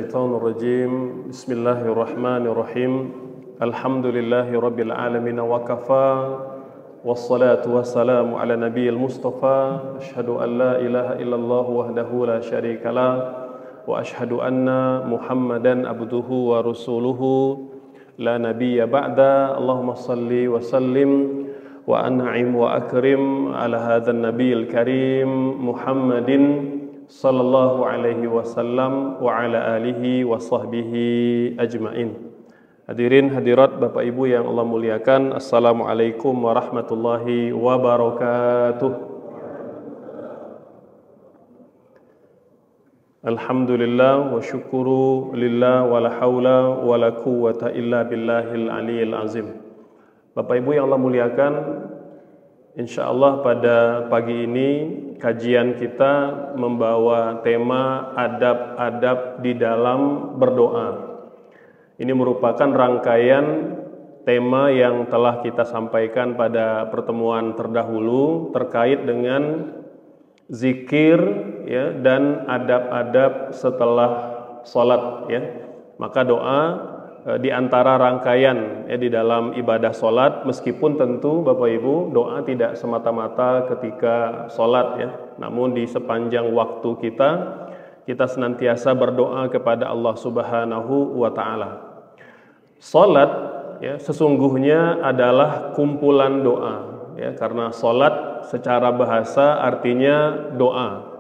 الشيطان الرجيم بسم الله الرحمن الرحيم الحمد لله رب العالمين وكفى والصلاة والسلام على نبي المصطفى أشهد أن لا إله إلا الله وحده لا شريك له وأشهد أن محمدا عبده ورسوله لا نبي بعد اللهم صل وسلم وأنعم وأكرم على هذا النبي الكريم محمد sallallahu alaihi wasallam wa ala alihi wa sahbihi ajmain. Hadirin hadirat Bapak Ibu yang Allah muliakan, assalamualaikum warahmatullahi wabarakatuh. Alhamdulillah wa syukuru lillah wa la hawla wa la quwwata illa billahil aliyil azim. Bapak Ibu yang Allah muliakan, insyaallah pada pagi ini kajian kita membawa tema adab-adab di dalam berdoa. Ini merupakan rangkaian tema yang telah kita sampaikan pada pertemuan terdahulu terkait dengan zikir ya, dan adab-adab setelah sholat ya. Maka doa di antara rangkaian ya, di dalam ibadah sholat, meskipun tentu Bapak Ibu doa tidak semata-mata ketika sholat ya, namun di sepanjang waktu kita senantiasa berdoa kepada Allah Subhanahu wa Ta'ala. Sholat ya, sesungguhnya adalah kumpulan doa ya, karena sholat secara bahasa artinya doa.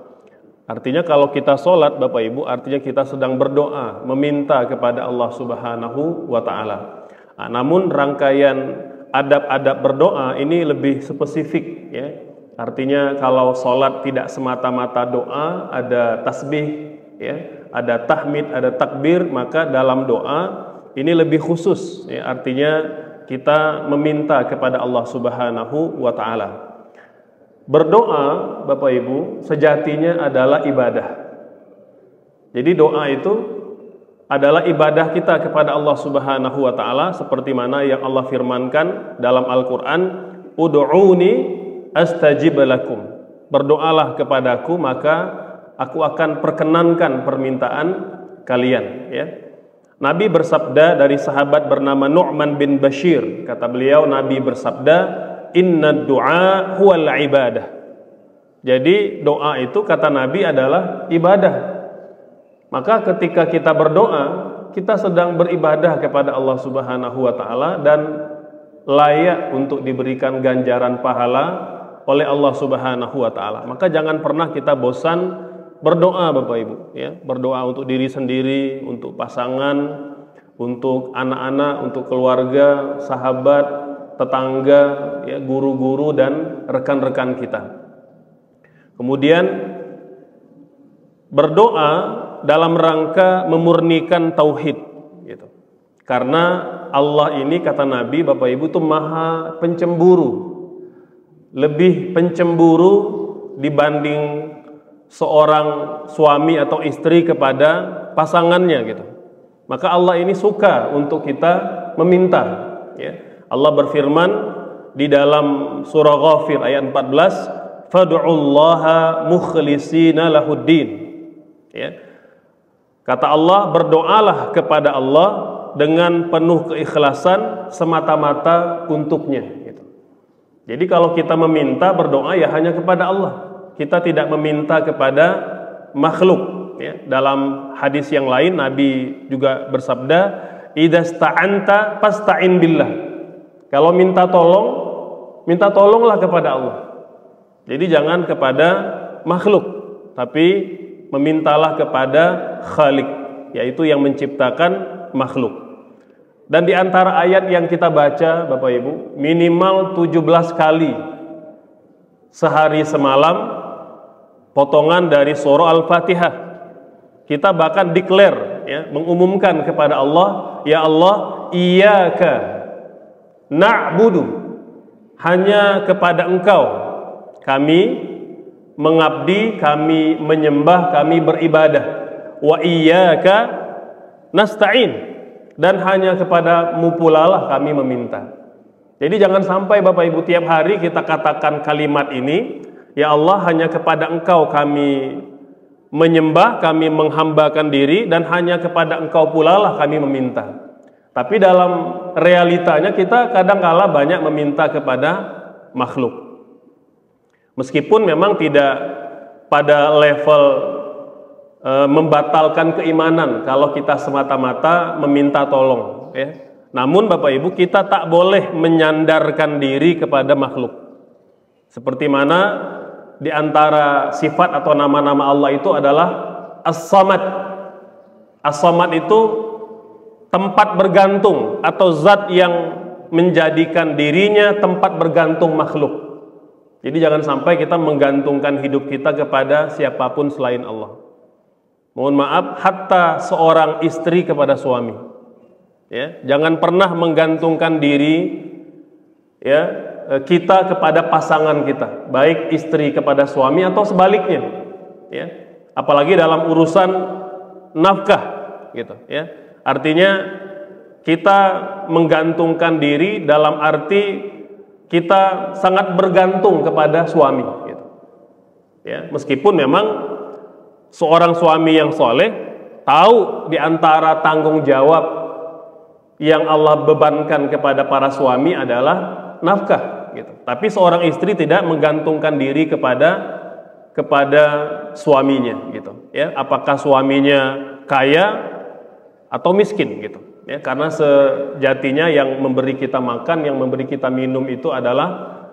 Artinya kalau kita sholat Bapak Ibu, artinya kita sedang berdoa, meminta kepada Allah Subhanahu wa Ta'ala. Nah, namun rangkaian adab-adab berdoa ini lebih spesifik ya. Artinya kalau sholat tidak semata-mata doa, ada tasbih ya, ada tahmid, ada takbir, maka dalam doa ini lebih khusus ya. Artinya kita meminta kepada Allah Subhanahu wa Ta'ala. Berdoa Bapak Ibu sejatinya adalah ibadah. Jadi doa itu adalah ibadah kita kepada Allah Subhanahu wa Ta'ala, seperti mana yang Allah firmankan dalam Al-Quran, Ud'uni astajib lakum. Berdoalah kepadaku maka aku akan perkenankan permintaan kalian ya. Nabi bersabda dari sahabat bernama Nu'man bin Bashir, kata beliau, Nabi bersabda, inna du'a huwal ibadah. Jadi doa itu kata Nabi adalah ibadah. Maka ketika kita berdoa, kita sedang beribadah kepada Allah Subhanahu wa Ta'ala dan layak untuk diberikan ganjaran pahala oleh Allah Subhanahu wa Ta'ala. Maka jangan pernah kita bosan berdoa Bapak Ibu ya. Berdoa untuk diri sendiri, untuk pasangan, untuk anak-anak, untuk keluarga, sahabat, tetangga, ya, guru-guru dan rekan-rekan kita. Kemudian berdoa dalam rangka memurnikan tauhid, gitu. Karena Allah ini kata Nabi Bapak Ibu itu maha pencemburu, lebih pencemburu dibanding seorang suami atau istri kepada pasangannya, gitu. Maka Allah ini suka untuk kita meminta, ya. Allah berfirman di dalam surah Ghafir ayat 14, fad'ullaha mukhlisina lahuddin. Ya. Kata Allah, berdoalah kepada Allah dengan penuh keikhlasan semata-mata untuknya. Gitu. Jadi kalau kita meminta berdoa ya hanya kepada Allah. Kita tidak meminta kepada makhluk. Ya. Dalam hadis yang lain Nabi juga bersabda, idasta'anta fasta'in billah. Kalau minta tolong, minta tolonglah kepada Allah. Jadi jangan kepada makhluk, tapi memintalah kepada Khalik, yaitu yang menciptakan makhluk. Dan di antara ayat yang kita baca Bapak Ibu, minimal 17 kali sehari semalam potongan dari surah Al-Fatihah. Kita bahkan declare ya, mengumumkan kepada Allah, ya Allah, iyyaka na'budu, hanya kepada Engkau kami mengabdi, kami menyembah, kami beribadah. Wa iyyaka nasta'in, dan hanya kepadamu pula lah kami meminta. Jadi jangan sampai Bapak Ibu tiap hari kita katakan kalimat ini, ya Allah hanya kepada Engkau kami menyembah, kami menghambakan diri, dan hanya kepada Engkau pula lah kami meminta. Tapi dalam realitanya kita kadang-kala banyak meminta kepada makhluk. Meskipun memang tidak pada level membatalkan keimanan kalau kita semata-mata meminta tolong, ya. Namun Bapak Ibu, kita tak boleh menyandarkan diri kepada makhluk. Seperti mana di antara sifat atau nama-nama Allah itu adalah As-Samad. As-Samad itu tempat bergantung atau zat yang menjadikan dirinya tempat bergantung makhluk. Jadi jangan sampai kita menggantungkan hidup kita kepada siapapun selain Allah. Mohon maaf, hatta seorang istri kepada suami. Ya, jangan pernah menggantungkan diri, ya, kita kepada pasangan kita, baik istri kepada suami atau sebaliknya. Ya, apalagi dalam urusan nafkah, gitu. Ya, artinya kita menggantungkan diri dalam arti kita sangat bergantung kepada suami, gitu. Ya, meskipun memang seorang suami yang soleh tahu di antara tanggung jawab yang Allah bebankan kepada para suami adalah nafkah, gitu. Tapi seorang istri tidak menggantungkan diri kepada suaminya, gitu. Ya, apakah suaminya kaya atau miskin, gitu. Ya, karena sejatinya yang memberi kita makan, yang memberi kita minum itu adalah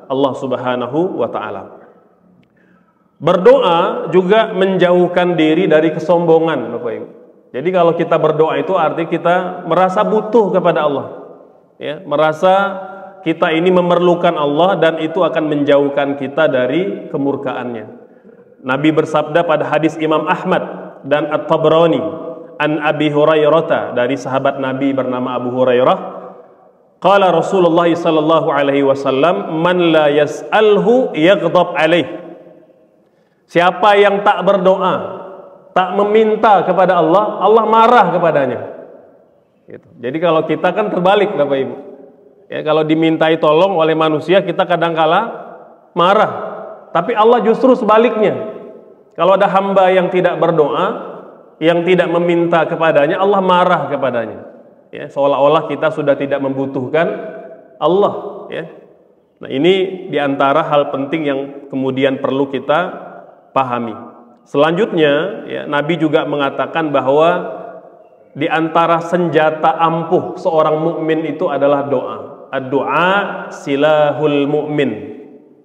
Allah Subhanahu wa Ta'ala. Berdoa juga menjauhkan diri dari kesombongan, Bapak Ibu. Jadi kalau kita berdoa itu arti kita merasa butuh kepada Allah, ya, merasa kita ini memerlukan Allah, dan itu akan menjauhkan kita dari kemurkaannya. Nabi bersabda pada hadis Imam Ahmad dan At-Tabrani an Abi Hurairah, dari sahabat Nabi bernama Abu Hurairah, qala Rasulullah sallallahu alaihi wasallam, man la yas'alhu yaghdab alaih. Siapa yang tak berdoa, tak meminta kepada Allah, Allah marah kepadanya. Gitu. Jadi kalau kita kan terbalik, Bapak Ibu. Ya, kalau dimintai tolong oleh manusia kita kadang-kala marah, tapi Allah justru sebaliknya. Kalau ada hamba yang tidak berdoa, yang tidak meminta kepadanya, Allah marah kepadanya. Ya, seolah-olah kita sudah tidak membutuhkan Allah. Ya. Nah, ini diantara hal penting yang kemudian perlu kita pahami. Selanjutnya, ya, Nabi juga mengatakan bahwa di antara senjata ampuh seorang mukmin itu adalah doa. Ad-du'a silahul mu'min.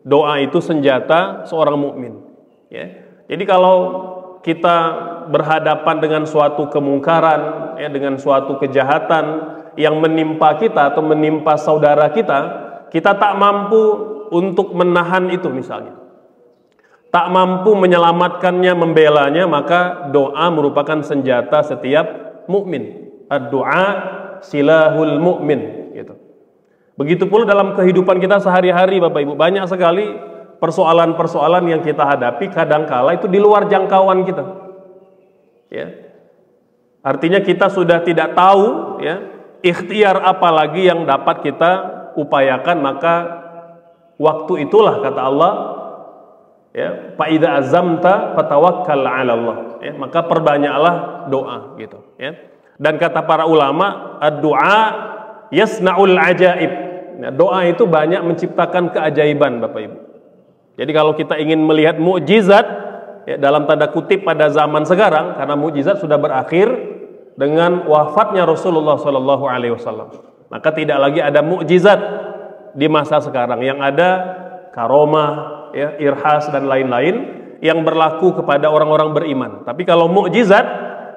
Doa itu senjata seorang mukmin. Ya. Jadi kalau kita berhadapan dengan suatu kemungkaran, ya, dengan suatu kejahatan yang menimpa kita atau menimpa saudara kita, kita tak mampu untuk menahan itu misalnya, tak mampu menyelamatkannya, membelanya, maka doa merupakan senjata setiap mukmin. Ad-du'a silahul mu'min, gitu. Begitu pula dalam kehidupan kita sehari-hari, Bapak Ibu, banyak sekali persoalan-persoalan yang kita hadapi kadangkala itu di luar jangkauan kita. Ya. Artinya kita sudah tidak tahu, ya, ikhtiar apa lagi yang dapat kita upayakan, maka waktu itulah kata Allah, ya, fa idza azamta fatawakkal 'ala Allah, ya, maka perbanyaklah doa, gitu, ya. Dan kata para ulama, ad-du'a yasna'ul ajaib. Nah, doa itu banyak menciptakan keajaiban, Bapak Ibu. Jadi kalau kita ingin melihat mukjizat, ya, dalam tanda kutip pada zaman sekarang, karena mukjizat sudah berakhir dengan wafatnya Rasulullah SAW, maka tidak lagi ada mukjizat di masa sekarang. Yang ada karomah, ya, irhas dan lain-lain yang berlaku kepada orang-orang beriman. Tapi kalau mukjizat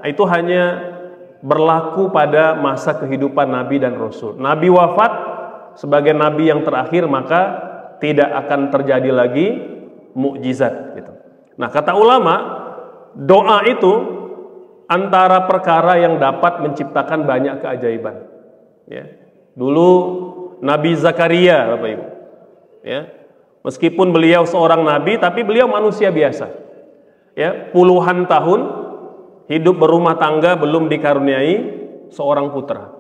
itu hanya berlaku pada masa kehidupan Nabi dan Rasul. Nabi wafat sebagai Nabi yang terakhir, maka tidak akan terjadi lagi mukjizat, gitu. Nah, kata ulama, doa itu antara perkara yang dapat menciptakan banyak keajaiban. Ya. Dulu Nabi Zakaria, Bapak Ibu, ya, meskipun beliau seorang nabi, tapi beliau manusia biasa. Ya, puluhan tahun hidup berumah tangga, belum dikaruniai seorang putra.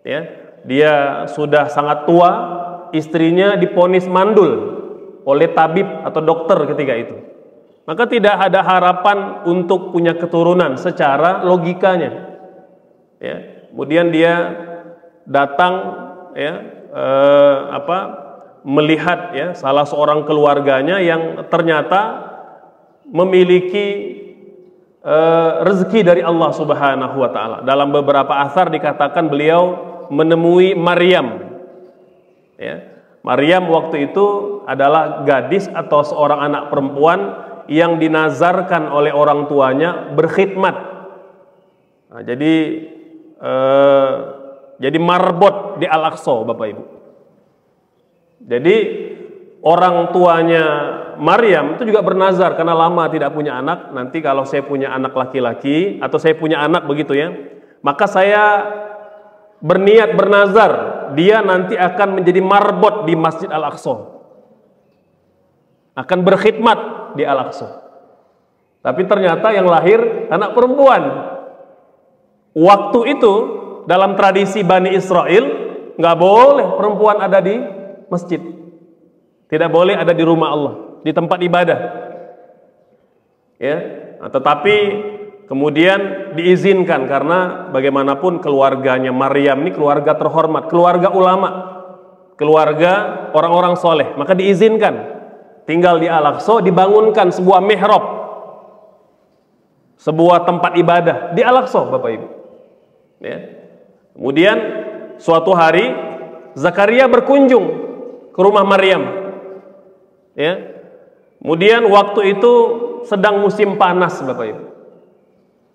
Ya, dia sudah sangat tua. Istrinya diponis mandul oleh tabib atau dokter ketika itu. Maka tidak ada harapan untuk punya keturunan secara logikanya. Ya, kemudian dia datang, ya, melihat, ya, salah seorang keluarganya yang ternyata memiliki rezeki dari Allah Subhanahu wa taala. Dalam beberapa asar dikatakan beliau menemui Maryam. Ya. Maryam waktu itu adalah gadis atau seorang anak perempuan yang dinazarkan oleh orang tuanya berkhidmat. Nah, jadi marbot di Al-Aqsa, Bapak Ibu. Jadi orang tuanya Maryam itu juga bernazar karena lama tidak punya anak. Nanti kalau saya punya anak laki-laki atau saya punya anak begitu ya, maka saya berniat bernazar dia nanti akan menjadi marbot di Masjid Al-Aqsa, akan berkhidmat di Al-Aqsa. Tapi ternyata yang lahir anak perempuan. Waktu itu dalam tradisi Bani Israel nggak boleh perempuan ada di masjid, tidak boleh ada di rumah Allah, di tempat ibadah. Ya, nah, tetapi kemudian diizinkan karena bagaimanapun keluarganya Maryam ini keluarga terhormat, keluarga ulama, keluarga orang-orang soleh, maka diizinkan tinggal di Al-Aqsa, dibangunkan sebuah mihrab, sebuah tempat ibadah di Al-Aqsa, Bapak Ibu. Ya. Kemudian suatu hari Zakaria berkunjung ke rumah Maryam. Ya. Kemudian waktu itu sedang musim panas, Bapak Ibu.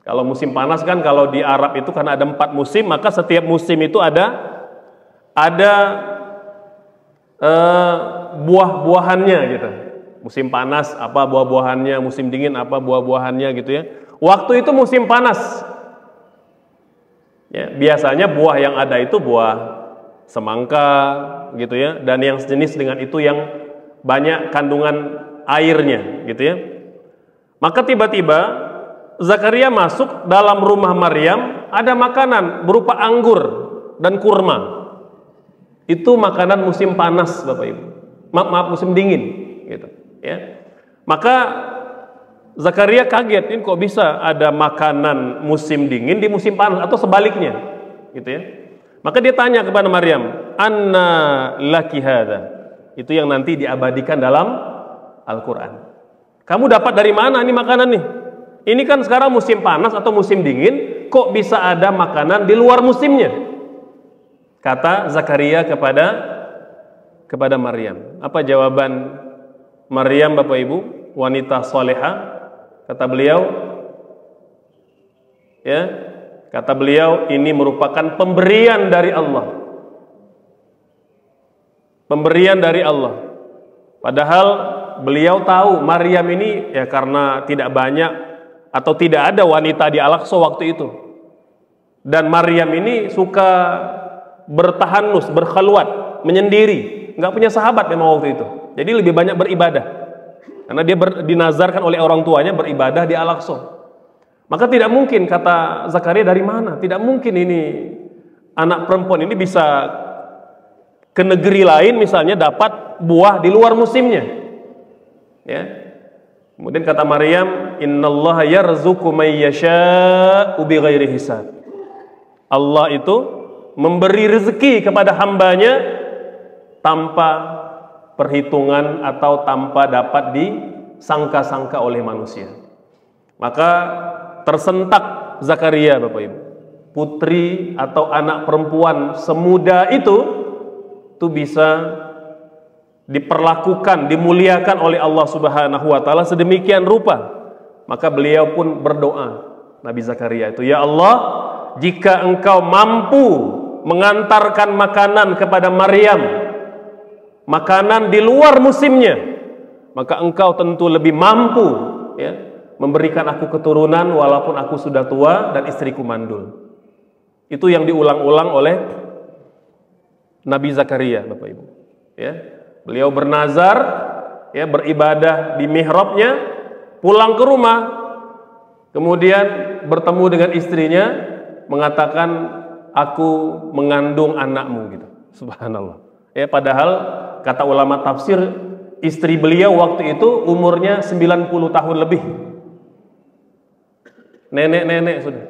Kalau musim panas kan kalau di Arab itu karena ada 4 musim, maka setiap musim itu ada buah-buahannya gitu. Musim panas apa buah-buahannya, musim dingin apa buah-buahannya gitu ya. Waktu itu musim panas. Ya, biasanya buah yang ada itu buah semangka gitu ya, dan yang sejenis dengan itu yang banyak kandungan airnya gitu ya. Maka tiba-tiba Zakaria masuk dalam rumah Maryam, ada makanan berupa anggur dan kurma. Itu makanan musim panas, Bapak Ibu. Maaf, musim dingin gitu ya. Maka Zakaria kaget, ini kok bisa ada makanan musim dingin di musim panas atau sebaliknya gitu ya. Maka dia tanya kepada Maryam, "Anna laki hadza?" Itu yang nanti diabadikan dalam Al-Qur'an. Kamu dapat dari mana ini makanan nih? Ini kan sekarang musim panas atau musim dingin, kok bisa ada makanan di luar musimnya? Kata Zakaria kepada Maryam. Apa jawaban Maryam, Bapak Ibu? Wanita soleha. Kata beliau, ya, kata beliau ini merupakan pemberian dari Allah. Pemberian dari Allah. Padahal beliau tahu Maryam ini ya karena tidak banyak atau tidak ada wanita di Al-Aqsa waktu itu. Dan Maryam ini suka bertahanus, berkhalwat, menyendiri, nggak punya sahabat memang waktu itu. Jadi lebih banyak beribadah. Karena dia dinazarkan oleh orang tuanya beribadah di Al-Aqsa. Maka tidak mungkin, kata Zakaria, dari mana? Tidak mungkin ini anak perempuan ini bisa ke negeri lain misalnya dapat buah di luar musimnya. Ya. Kemudian kata Maryam, "Innallaha yarzuqu may yasha'u bighairi hisab." Allah itu memberi rezeki kepada hambanya tanpa perhitungan atau tanpa dapat disangka-sangka oleh manusia. Maka tersentak Zakaria, Bapak Ibu. Putri atau anak perempuan semuda itu bisa diperlakukan, dimuliakan oleh Allah Subhanahu wa taala sedemikian rupa. Maka beliau pun berdoa, Nabi Zakaria itu, "Ya Allah, jika Engkau mampu mengantarkan makanan kepada Maryam, makanan di luar musimnya, maka Engkau tentu lebih mampu ya memberikan aku keturunan walaupun aku sudah tua dan istriku mandul." Itu yang diulang-ulang oleh Nabi Zakaria, Bapak Ibu. Ya. Beliau bernazar, ya, beribadah di mihrabnya, pulang ke rumah, kemudian bertemu dengan istrinya, mengatakan, "Aku mengandung anakmu," gitu. Subhanallah. Ya, padahal kata ulama tafsir istri beliau waktu itu umurnya 90 tahun lebih. Nenek-nenek sudah.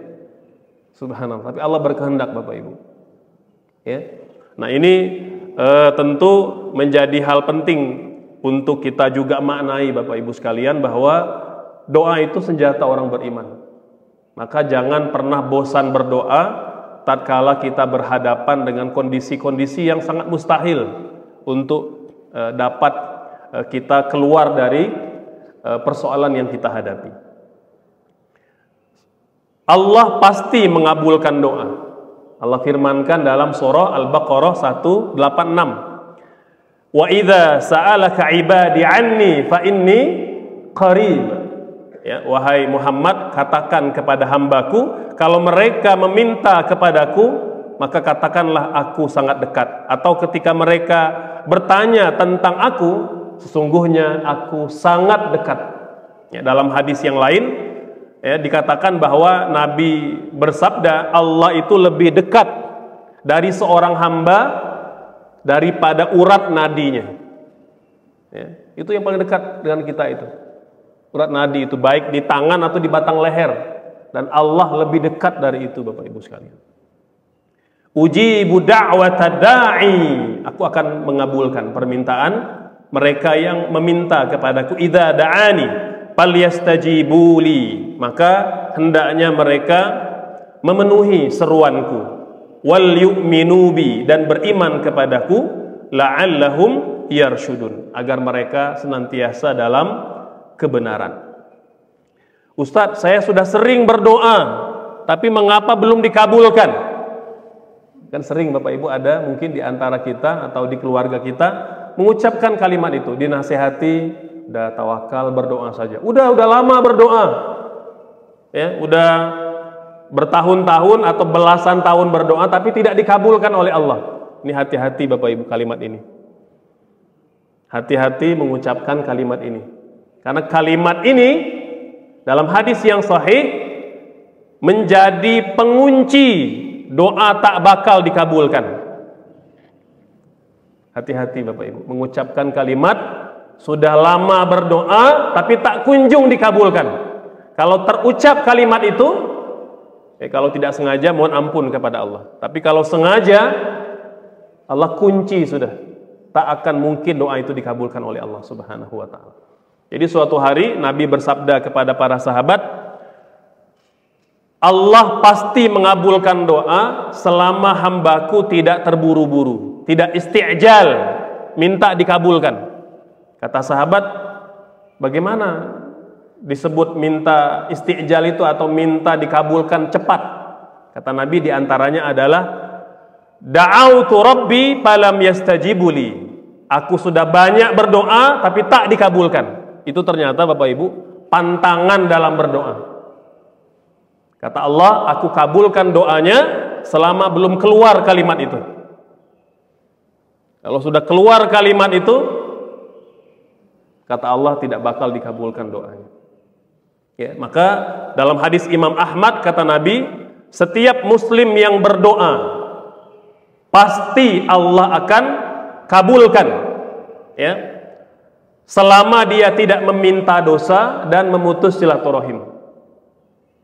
Subhanallah. Tapi Allah berkehendak Bapak Ibu. Ya. Nah, ini tentu menjadi hal penting untuk kita juga maknai Bapak Ibu sekalian, bahwa doa itu senjata orang beriman. Maka jangan pernah bosan berdoa tatkala kita berhadapan dengan kondisi-kondisi yang sangat mustahil untuk dapat kita keluar dari persoalan yang kita hadapi. Allah pasti mengabulkan doa. Allah firmankan dalam surah Al-Baqarah 186. Wa idza sa'alaka 'ibadi 'anni fa inni qarib. Ya, wahai Muhammad, katakan kepada hambaku, kalau mereka meminta kepadaku, maka katakanlah aku sangat dekat. Atau ketika mereka bertanya tentang aku, sesungguhnya aku sangat dekat. Ya, dalam hadis yang lain, ya, dikatakan bahwa Nabi bersabda, Allah itu lebih dekat dari seorang hamba daripada urat nadinya. Ya, itu yang paling dekat dengan kita itu. Urat nadi itu baik di tangan atau di batang leher, dan Allah lebih dekat dari itu Bapak Ibu sekalian. Ujibu da'watad da'i, aku akan mengabulkan permintaan mereka yang meminta kepadaku. Idza da'ani falyastajibuli, maka hendaknya mereka memenuhi seruanku. Wal yu'minu bi, dan beriman kepadaku. La'allahum yarshudun, agar mereka senantiasa dalam kebenaran. Ustadz, saya sudah sering berdoa, tapi mengapa belum dikabulkan? Kan sering Bapak Ibu ada mungkin di antara kita atau di keluarga kita mengucapkan kalimat itu, dinasehati, udah tawakal, berdoa saja. Udah lama berdoa. Ya, udah bertahun-tahun atau belasan tahun berdoa tapi tidak dikabulkan oleh Allah. Ini hati-hati Bapak Ibu kalimat ini. Hati-hati mengucapkan kalimat ini. Karena kalimat ini dalam hadis yang sahih menjadi pengunci doa tak bakal dikabulkan. Hati-hati Bapak Ibu mengucapkan kalimat sudah lama berdoa tapi tak kunjung dikabulkan. Kalau terucap kalimat itu, kalau tidak sengaja mohon ampun kepada Allah. Tapi kalau sengaja, Allah kunci sudah. Tak akan mungkin doa itu dikabulkan oleh Allah Subhanahu wa ta'ala. Jadi suatu hari Nabi bersabda kepada para sahabat, Allah pasti mengabulkan doa selama hambaku tidak terburu-buru, tidak isti'jal, minta dikabulkan. Kata sahabat, bagaimana disebut minta isti'jal itu atau minta dikabulkan cepat? Kata Nabi, diantaranya adalah da'autu rabbi falam yastajibuli. Aku sudah banyak berdoa tapi tak dikabulkan. Itu ternyata Bapak Ibu pantangan dalam berdoa. Kata Allah, aku kabulkan doanya selama belum keluar kalimat itu. Kalau sudah keluar kalimat itu, kata Allah tidak bakal dikabulkan doanya. Ya, maka dalam hadis Imam Ahmad kata Nabi, setiap muslim yang berdoa pasti Allah akan kabulkan. Ya. Selama dia tidak meminta dosa dan memutus silaturahim.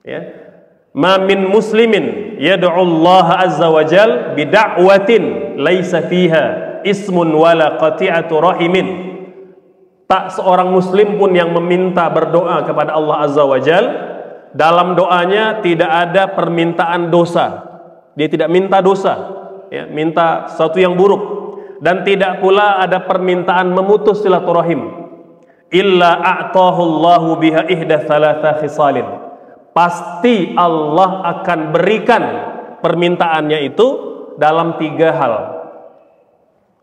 Ya. Ma min muslimin yad'u Allah azza wa jal bid'awatin laisa fiha ismun wala qati'atu rahimin. Tak seorang muslim pun yang meminta berdoa kepada Allah azza wa jal, dalam doanya tidak ada permintaan dosa. Dia tidak minta dosa, ya, minta sesuatu yang buruk. Dan tidak pula ada permintaan memutus silaturahim. Illa a'tahu Allahu biha ihda thalatha khisalin. Pasti Allah akan berikan permintaannya itu dalam 3 hal.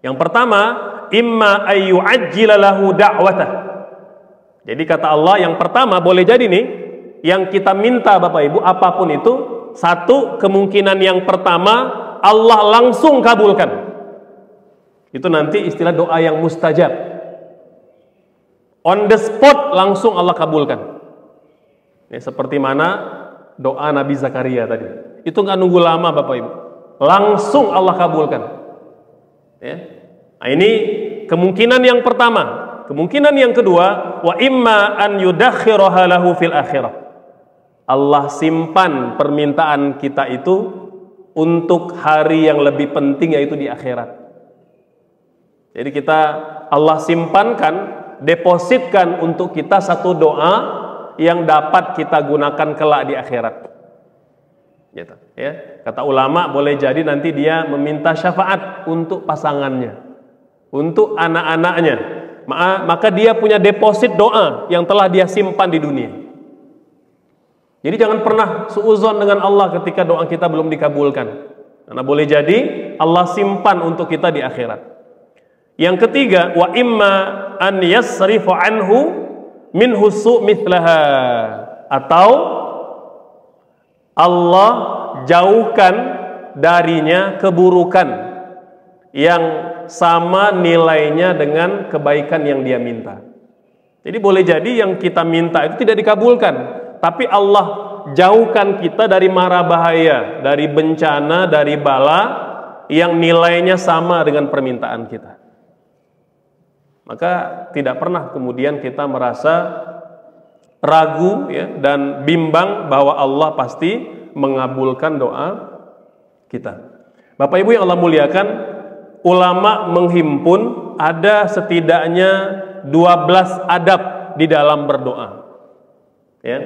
Yang pertama, imma ayyu'ajjila lahu da'watah. Jadi kata Allah, yang pertama boleh jadi nih, yang kita minta Bapak Ibu apapun itu, satu kemungkinan yang pertama Allah langsung kabulkan. Itu nanti istilah doa yang mustajab. On the spot langsung Allah kabulkan. Ya, seperti mana doa Nabi Zakaria tadi. Itu nggak nunggu lama Bapak Ibu. Langsung Allah kabulkan. Ya. Nah, ini kemungkinan yang pertama. Kemungkinan yang kedua, wa imma an yudakhiraha lahu fil akhirah. Allah simpan permintaan kita itu untuk hari yang lebih penting, yaitu di akhirat. Jadi Allah simpankan, depositkan untuk kita satu doa yang dapat kita gunakan kelak di akhirat. Gitu, ya. Kata ulama, boleh jadi nanti dia meminta syafaat untuk pasangannya, untuk anak-anaknya. Maka dia punya deposit doa yang telah dia simpan di dunia. Jadi jangan pernah suuzon dengan Allah ketika doa kita belum dikabulkan, karena boleh jadi Allah simpan untuk kita di akhirat. Yang ketiga, wa imma an yasrifu anhu min husu' mithlaha, atau Allah jauhkan darinya keburukan yang sama nilainya dengan kebaikan yang dia minta. Jadi boleh jadi yang kita minta itu tidak dikabulkan, tapi Allah jauhkan kita dari mara bahaya, dari bencana, dari bala yang nilainya sama dengan permintaan kita. Maka tidak pernah kemudian kita merasa ragu, ya, dan bimbang bahwa Allah pasti mengabulkan doa kita. Bapak Ibu yang Allah muliakan, ulama menghimpun ada setidaknya 12 adab di dalam berdoa. Ya.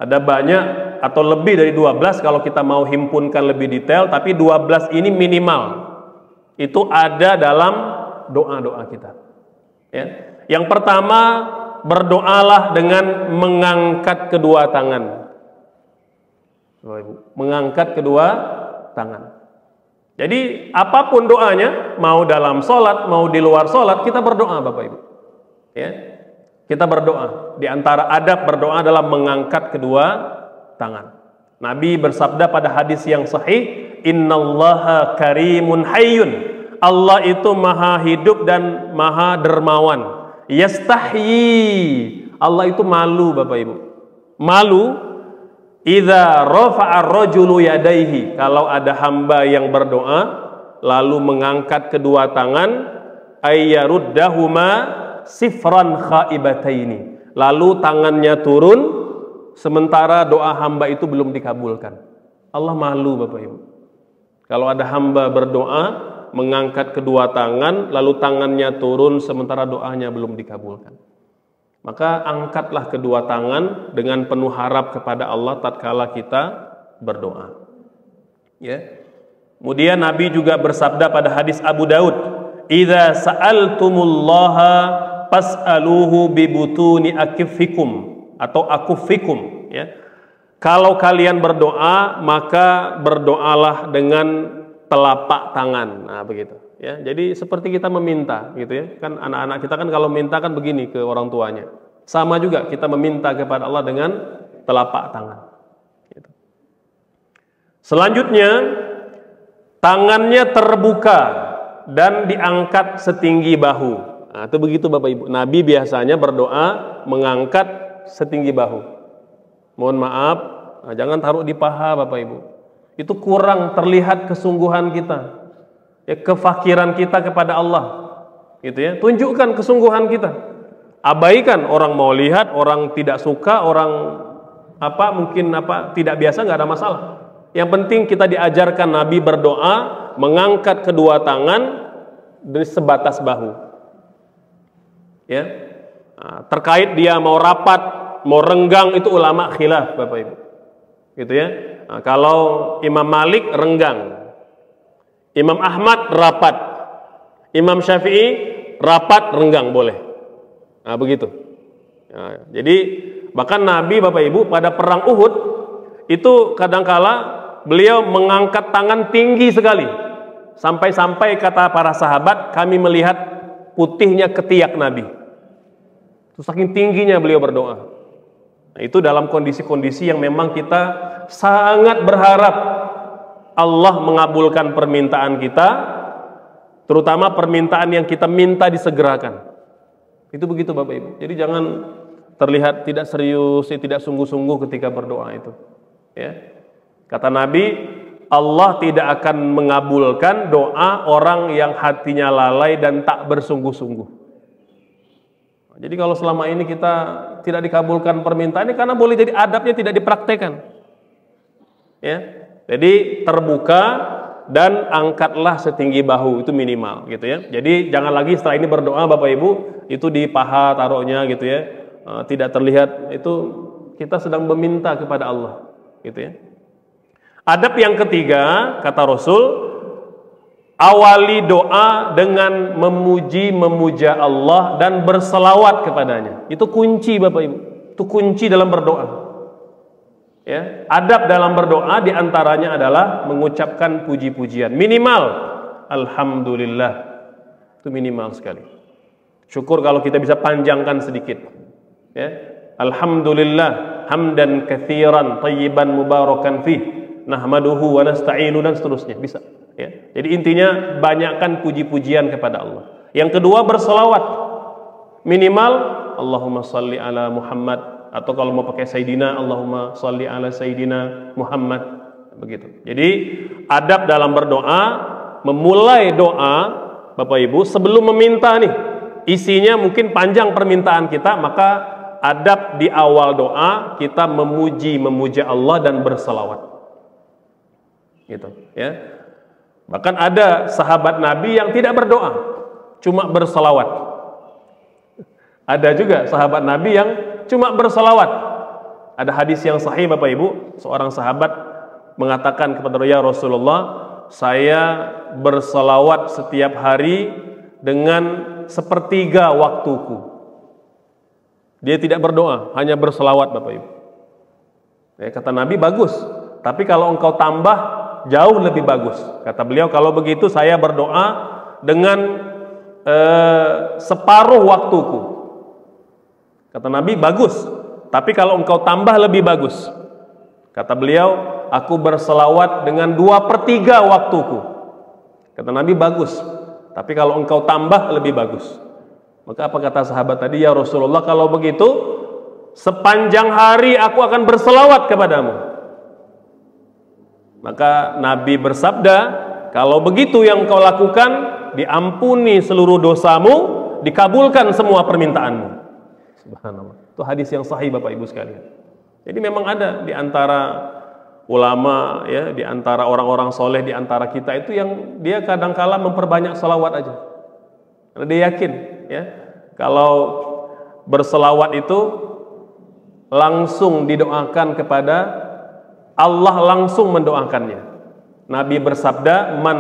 Ada banyak atau lebih dari 12 kalau kita mau himpunkan lebih detail, tapi 12 ini minimal. Itu ada dalam doa-doa kita. Ya. Yang pertama, berdoalah dengan mengangkat kedua tangan. Mengangkat kedua tangan. Jadi apapun doanya, mau dalam sholat, mau di luar sholat, kita berdoa, Bapak Ibu. Ya. Kita berdoa. Di antara adab berdoa adalah mengangkat kedua tangan. Nabi bersabda pada hadis yang sahih, innallaha karimun hayyun. Allah itu maha hidup dan maha dermawan. Yastahyi. Allah itu malu, Bapak Ibu. Malu idza rafa'a ar-rajulu yadayhi. Kalau ada hamba yang berdoa lalu mengangkat kedua tangan, ayyaruddahuma sifran khaibataini. Lalu tangannya turun sementara doa hamba itu belum dikabulkan. Allah malu, Bapak Ibu. Kalau ada hamba berdoa mengangkat kedua tangan lalu tangannya turun sementara doanya belum dikabulkan, maka angkatlah kedua tangan dengan penuh harap kepada Allah tatkala kita berdoa. Ya. Kemudian Nabi juga bersabda pada hadis Abu Daud, idza sa'altumullaha fas'aluhu bibutuni akiffikum atau akuffikum, ya. Kalau kalian berdoa, maka berdoalah dengan telapak tangan. Nah, begitu, ya. Jadi seperti kita meminta, gitu ya. Kan anak-anak kita kan kalau minta kan begini ke orang tuanya. Sama juga kita meminta kepada Allah dengan telapak tangan. Gitu. Selanjutnya, tangannya terbuka dan diangkat setinggi bahu. Nah, itu begitu Bapak Ibu. Nabi biasanya berdoa mengangkat setinggi bahu. Mohon maaf, nah, jangan taruh di paha, Bapak Ibu. Itu kurang terlihat kesungguhan kita, ya, kefakiran kita kepada Allah, gitu ya. Tunjukkan kesungguhan kita. Abaikan orang mau lihat, orang tidak suka, orang mungkin tidak biasa, nggak ada masalah. Yang penting kita diajarkan Nabi berdoa mengangkat kedua tangan dari sebatas bahu. Ya, nah, terkait dia mau rapat, mau renggang, itu ulama khilaf, Bapak Ibu, gitu ya. Nah, kalau Imam Malik renggang, Imam Ahmad rapat, Imam Syafi'i rapat renggang boleh. Nah, begitu. Nah, jadi bahkan Nabi, Bapak Ibu, pada perang Uhud itu kadangkala beliau mengangkat tangan tinggi sekali, sampai-sampai kata para sahabat, kami melihat putihnya ketiak Nabi. Itu saking tingginya beliau berdoa. Nah, itu dalam kondisi-kondisi yang memang kita sangat berharap Allah mengabulkan permintaan kita, terutama permintaan yang kita minta disegerakan. Itu begitu Bapak Ibu. Jadi jangan terlihat tidak serius, tidak sungguh-sungguh ketika berdoa itu. Ya. Kata Nabi, Allah tidak akan mengabulkan doa orang yang hatinya lalai dan tak bersungguh-sungguh. Jadi kalau selama ini kita tidak dikabulkan permintaannya karena boleh jadi adabnya tidak dipraktekkan. Ya. Jadi terbuka dan angkatlah setinggi bahu, itu minimal gitu ya. Jadi jangan lagi setelah ini berdoa Bapak Ibu itu di paha taruhnya gitu ya. Tidak terlihat, itu kita sedang meminta kepada Allah gitu ya. Adab yang ketiga kata Rasul, awali doa dengan memuja Allah dan berselawat kepadanya. Itu kunci Bapak Ibu. Itu kunci dalam berdoa. Ya, adab dalam berdoa diantaranya adalah mengucapkan puji-pujian. Minimal alhamdulillah. Itu minimal sekali. Syukur kalau kita bisa panjangkan sedikit. Ya. Alhamdulillah hamdan katsiran thayyiban mubarakan fih. Nahmaduhu wa nasta'inu dan seterusnya. Bisa. Ya. Jadi intinya banyakkan puji-pujian kepada Allah. Yang kedua berselawat. Minimal Allahumma salli ala Muhammad, atau kalau mau pakai Sayyidina Allahumma salli ala Sayyidina Muhammad, begitu. Jadi adab dalam berdoa, memulai doa Bapak Ibu sebelum meminta nih, isinya mungkin panjang permintaan kita, maka adab di awal doa kita memuja Allah dan berselawat. Gitu, ya. Bahkan ada sahabat Nabi yang tidak berdoa, cuma berselawat. Ada juga sahabat Nabi yang cuma berselawat. Ada hadis yang sahih Bapak Ibu, seorang sahabat mengatakan kepada ya Rasulullah, saya berselawat setiap hari dengan sepertiga waktuku. Dia tidak berdoa, hanya berselawat Bapak Ibu. Ya, kata Nabi, bagus, tapi kalau engkau tambah jauh lebih bagus. Kata beliau, kalau begitu saya berdoa dengan separuh waktuku. Kata Nabi, bagus, tapi kalau engkau tambah lebih bagus. Kata beliau, aku berselawat dengan 2/3 waktuku. Kata Nabi, bagus, tapi kalau engkau tambah lebih bagus. Maka apa kata sahabat tadi? Ya Rasulullah, kalau begitu sepanjang hari aku akan berselawat kepadamu. Maka Nabi bersabda, kalau begitu yang kau lakukan, diampuni seluruh dosamu, dikabulkan semua permintaanmu. Subhanallah. Itu hadis yang sahih Bapak Ibu sekalian. Jadi memang ada di antara ulama ya, di antara orang-orang soleh di antara kita itu yang dia kadangkala memperbanyak salawat aja. Karena dia yakin ya, kalau berselawat itu langsung didoakan kepada Allah, langsung mendoakannya. Nabi bersabda, man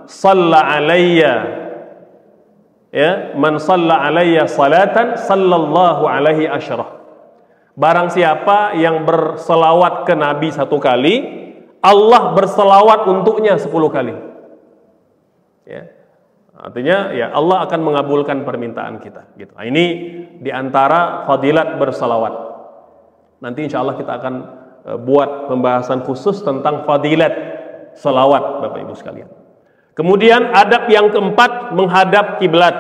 shalla alayya, ya, man shalla alayya salatan sallallahu alaihi asyarah. Barang siapa yang berselawat ke Nabi 1 kali, Allah berselawat untuknya 10 kali. Ya. Artinya ya Allah akan mengabulkan permintaan kita gitu. Nah, ini diantara fadilat berselawat. Nanti insya Allah kita akan buat pembahasan khusus tentang fadilat selawat Bapak Ibu sekalian. Kemudian adab yang keempat, menghadap kiblat.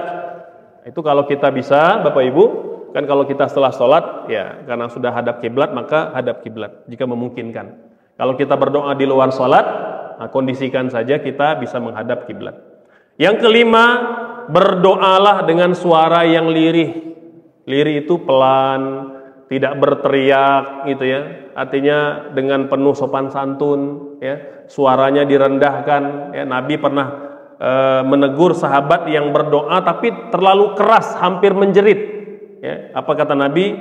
Itu kalau kita bisa Bapak Ibu, kan kalau kita setelah sholat ya karena sudah hadap kiblat maka hadap kiblat jika memungkinkan. Kalau kita berdoa di luar sholat, nah, kondisikan saja kita bisa menghadap kiblat. Yang kelima, berdoalah dengan suara yang lirih. Lirih itu pelan, tidak berteriak gitu ya. Artinya dengan penuh sopan santun ya, suaranya direndahkan ya. Nabi pernah menegur sahabat yang berdoa tapi terlalu keras, hampir menjerit ya. Apa kata Nabi?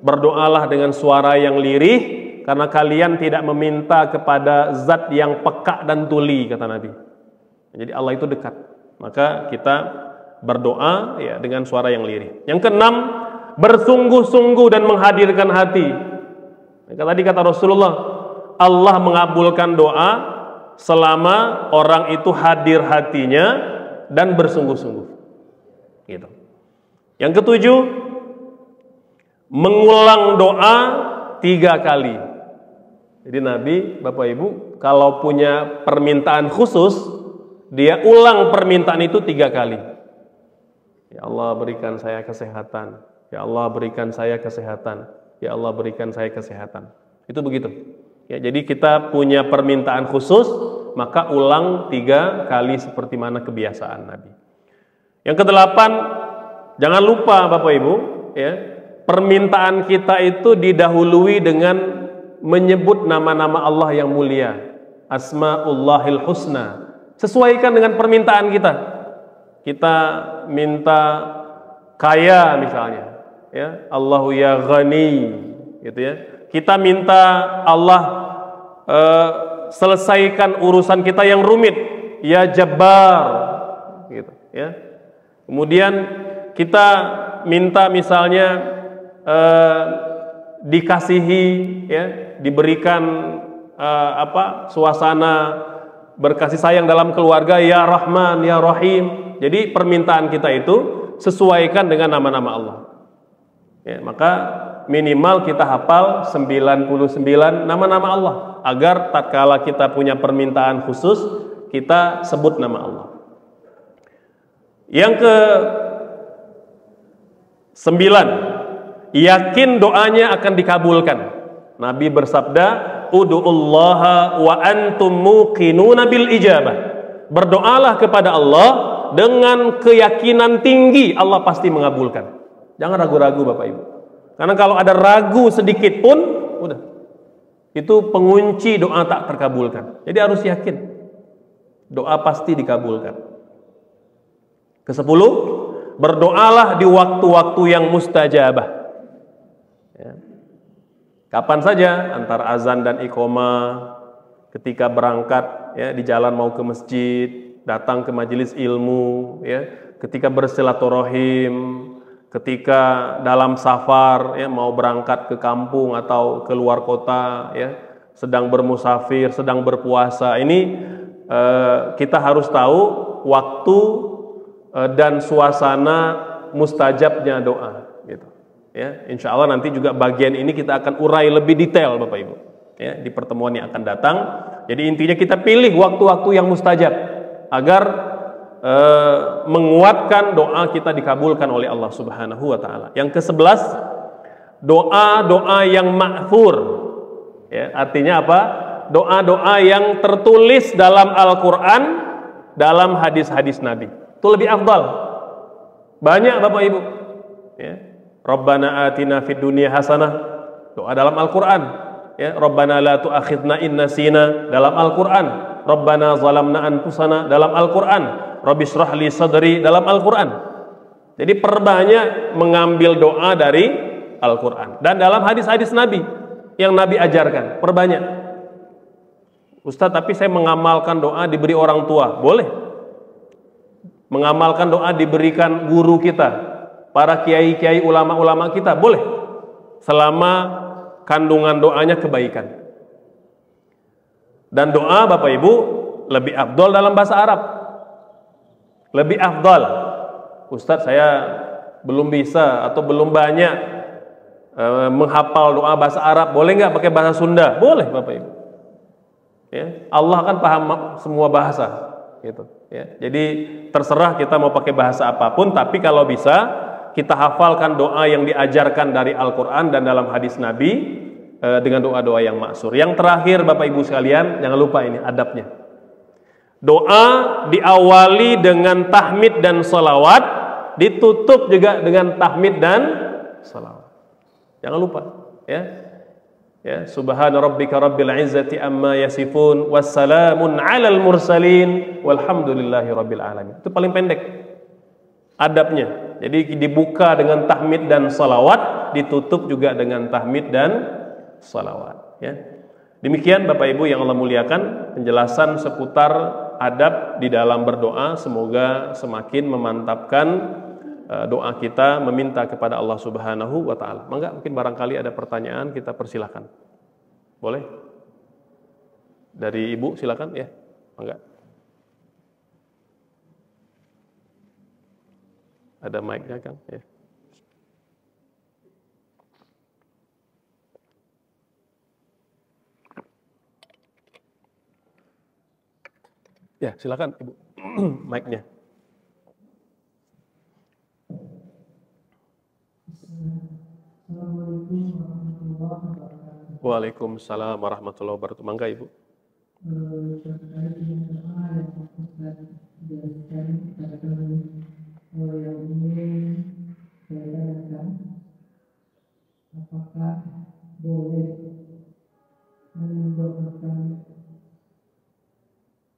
Berdoalah dengan suara yang lirih karena kalian tidak meminta kepada zat yang peka dan tuli, kata Nabi. Jadi Allah itu dekat. Maka kita berdoa ya dengan suara yang lirih. Yang keenam, bersungguh-sungguh dan menghadirkan hati. Tadi kata Rasulullah, Allah mengabulkan doa selama orang itu hadir hatinya dan bersungguh-sungguh. Gitu. Yang ketujuh, mengulang doa 3 kali. Jadi Nabi, Bapak Ibu, kalau punya permintaan khusus, dia ulang permintaan itu 3 kali. Ya Allah berikan saya kesehatan. Ya Allah berikan saya kesehatan. Ya Allah berikan saya kesehatan. Itu begitu. Ya, jadi kita punya permintaan khusus, maka ulang 3 kali seperti mana kebiasaan Nabi. Yang kedelapan, jangan lupa Bapak Ibu, ya, permintaan kita itu didahului dengan menyebut nama-nama Allah yang mulia, Asmaullahil Husna. Sesuaikan dengan permintaan kita. Kita minta kaya misalnya, ya, Allahu ya Ghani, gitu ya. Kita minta Allah selesaikan urusan kita yang rumit, ya Jabbar, gitu ya. Kemudian kita minta misalnya dikasihi, ya, diberikan suasana berkasih sayang dalam keluarga, ya Rahman ya Rahim. Jadi permintaan kita itu sesuaikan dengan nama-nama Allah, ya. Maka minimal kita hafal 99 nama-nama Allah, agar tatkala kita punya permintaan khusus kita sebut nama Allah. Yang ke 9, yakin doanya akan dikabulkan. Nabi bersabda, "Ud'ullaha wa antum muqinuna bil ijabah." Berdoalah kepada Allah dengan keyakinan tinggi Allah pasti mengabulkan. Jangan ragu-ragu Bapak Ibu. Karena kalau ada ragu sedikit pun, udah, itu pengunci doa tak terkabulkan. Jadi harus yakin, doa pasti dikabulkan. Ke-10, berdoalah di waktu-waktu yang mustajabah. Ya. Kapan saja, antara azan dan iqomah, ketika berangkat, ya, di jalan mau ke masjid, datang ke majelis ilmu, ya, ketika bersilaturahim, ketika dalam safar, ya, mau berangkat ke kampung atau ke luar kota, ya, sedang bermusafir, sedang berpuasa. Ini kita harus tahu waktu dan suasana mustajabnya doa, gitu. Ya, insya Allah nanti juga bagian ini kita akan urai lebih detail Bapak Ibu, ya, di pertemuan yang akan datang. Jadi intinya kita pilih waktu-waktu yang mustajab agar menguatkan doa kita dikabulkan oleh Allah Subhanahu wa taala. Yang ke-11, doa-doa yang ma'thur. Ya, artinya apa? Doa-doa yang tertulis dalam Al-Qur'an, dalam hadis-hadis Nabi. Itu lebih afdal. Banyak Bapak Ibu. Ya. Rabbana atina fid dunya hasanah. Doa dalam Al-Qur'an. Ya, Rabbana la tu'akhidna in nasina dalam Al-Qur'an. Rabbana zalamna anfusana dalam Al-Qur'an. Rabbi shrah li sadri dalam Al-Qur'an. Jadi perbanyak mengambil doa dari Al-Qur'an dan dalam hadis-hadis Nabi yang Nabi ajarkan, perbanyak. Ustaz, tapi saya mengamalkan doa diberi orang tua, boleh. Mengamalkan doa diberikan guru kita, para kiai-kiai, ulama-ulama kita, boleh. Selama kandungan doanya kebaikan. Dan doa Bapak Ibu lebih afdol dalam bahasa Arab. Lebih afdal. Ustadz, saya belum bisa atau belum banyak menghafal doa bahasa Arab, boleh nggak pakai bahasa Sunda? Boleh Bapak Ibu. Ya, Allah kan paham semua bahasa, gitu. Ya, jadi terserah kita mau pakai bahasa apapun, tapi kalau bisa kita hafalkan doa yang diajarkan dari Al-Quran dan dalam hadis Nabi dengan doa-doa yang maksur. Yang terakhir Bapak Ibu sekalian, jangan lupa ini adabnya. Doa diawali dengan tahmid dan salawat, ditutup juga dengan tahmid dan salawat. Jangan lupa, ya. Ya, subhana rabbika rabbil izzati amma yasifun wassalamun 'alal mursalin walhamdulillahi rabbil alamin. Itu paling pendek adabnya. Jadi dibuka dengan tahmid dan salawat, ditutup juga dengan tahmid dan salawat, ya. Demikian Bapak Ibu yang Allah muliakan, penjelasan seputar adab di dalam berdoa. Semoga semakin memantapkan doa kita meminta kepada Allah Subhanahu wa taala. Mangga, mungkin barangkali ada pertanyaan, kita persilahkan. Boleh? Dari Ibu silakan, ya. Mangga. Ada mic-nya, Kang, ya. Ya, silakan Ibu. Mic-nya. Waalaikumsalam warahmatullahi wabarakatuh. Mangga Ibu.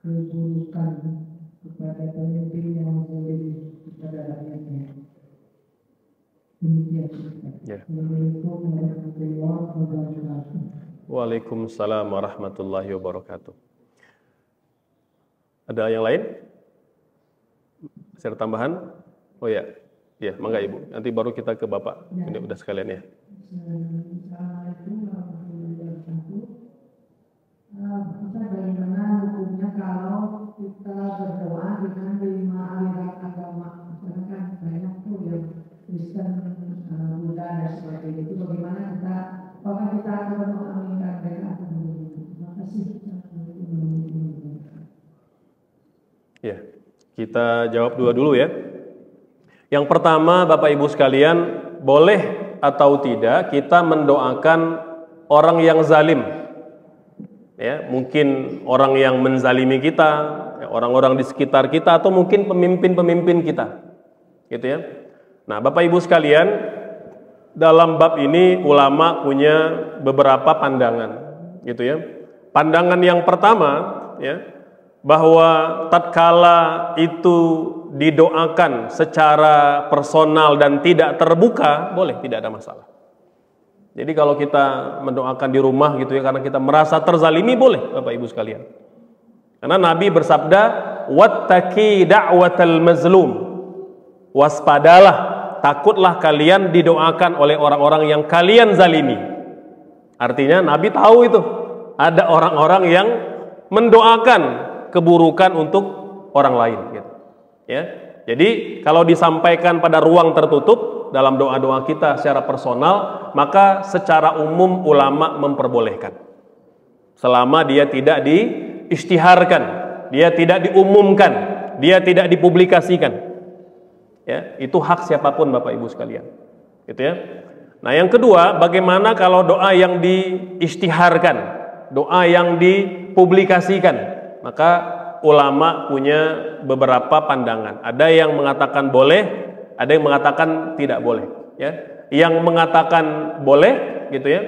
keburukan kepada pemimpin yang boleh kepada rakyatnya. Demikian. Assalamualaikum warahmatullahi wabarakatuh. Waalaikumsalam warahmatullahi wabarakatuh. Ada yang lain? Masih ada tambahan? Oh ya, ya, mangga Ibu. Nanti baru kita ke Bapak. Ya. Ini udah sekalian ya. Assalamualaikum warahmatullahi wabarakatuh. Ustaz, bagaimana hukumnya kalau kita berdoa dengan 5 aliran agama? Misalkan banyak tuh yang Kristen, Buddha dan seperti itu. Bagaimana kita, apakah kita akan mengaminkan mereka atau belum? Terima kasih. Ya, kita jawab dulu ya. Yang pertama, Bapak Ibu sekalian, boleh atau tidak kita mendoakan orang yang zalim? Ya, mungkin orang yang menzalimi kita, ya, orang-orang di sekitar kita, atau mungkin pemimpin-pemimpin kita, gitu ya. Nah, Bapak Ibu sekalian, dalam bab ini ulama punya beberapa pandangan, gitu ya. Pandangan yang pertama, ya, bahwa tatkala itu didoakan secara personal dan tidak terbuka, boleh, tidak ada masalah. Jadi kalau kita mendoakan di rumah gitu ya, karena kita merasa terzalimi, boleh Bapak Ibu sekalian. Karena Nabi bersabda, wattaqi da'watal mazlum. Waspadalah, takutlah kalian didoakan oleh orang-orang yang kalian zalimi. Artinya Nabi tahu itu, ada orang-orang yang mendoakan keburukan untuk orang lain gitu. Ya. Jadi kalau disampaikan pada ruang tertutup dalam doa-doa kita secara personal, maka secara umum ulama memperbolehkan. Selama dia tidak diisytiharkan, dia tidak diumumkan, dia tidak dipublikasikan. Ya, itu hak siapapun Bapak Ibu sekalian. Gitu ya. Nah, yang kedua, bagaimana kalau doa yang diisytiharkan, doa yang dipublikasikan? Maka ulama punya beberapa pandangan. Ada yang mengatakan boleh, ada yang mengatakan tidak boleh. Ya, yang mengatakan boleh, gitu ya,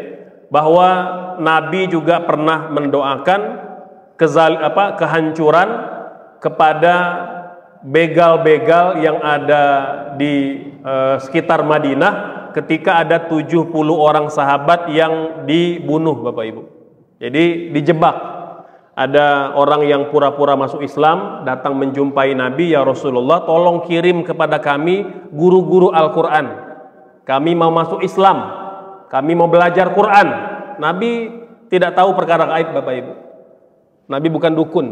bahwa Nabi juga pernah mendoakan kehancuran kepada begal-begal yang ada di sekitar Madinah ketika ada 70 orang sahabat yang dibunuh, Bapak Ibu. Jadi dijebak. Ada orang yang pura-pura masuk Islam, datang menjumpai Nabi, ya Rasulullah, tolong kirim kepada kami guru-guru Al-Quran. Kami mau masuk Islam, kami mau belajar Quran. Nabi tidak tahu perkara gaib, Bapak Ibu. Nabi bukan dukun.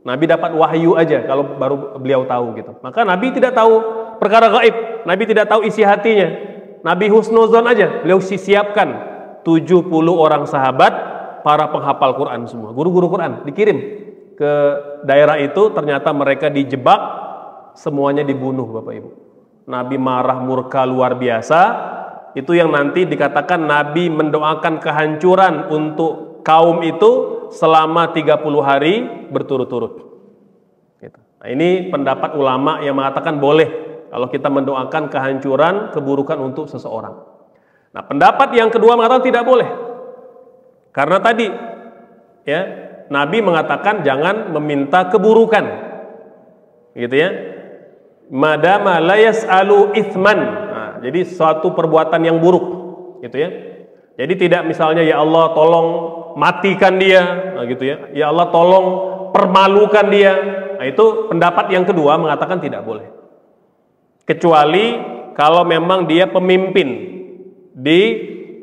Nabi dapat wahyu aja kalau baru beliau tahu gitu. Maka Nabi tidak tahu perkara gaib. Nabi tidak tahu isi hatinya. Nabi husnuzon aja. Beliau siapkan 70 orang sahabat, para penghafal Quran semua, guru-guru Quran dikirim ke daerah itu. Ternyata mereka dijebak, semuanya dibunuh Bapak Ibu. Nabi marah murka luar biasa. Itu yang nanti dikatakan Nabi mendoakan kehancuran untuk kaum itu selama 30 hari berturut-turut. Nah, ini pendapat ulama yang mengatakan boleh kalau kita mendoakan kehancuran, keburukan untuk seseorang. Nah, pendapat yang kedua mengatakan tidak boleh. Karena tadi ya, Nabi mengatakan jangan meminta keburukan. Gitu ya. Madama la yas'alu itsman. Nah, jadi suatu perbuatan yang buruk, gitu ya. Jadi tidak misalnya ya Allah tolong matikan dia, nah, gitu ya. Ya Allah tolong permalukan dia. Nah, itu pendapat yang kedua mengatakan tidak boleh. Kecuali kalau memang dia pemimpin di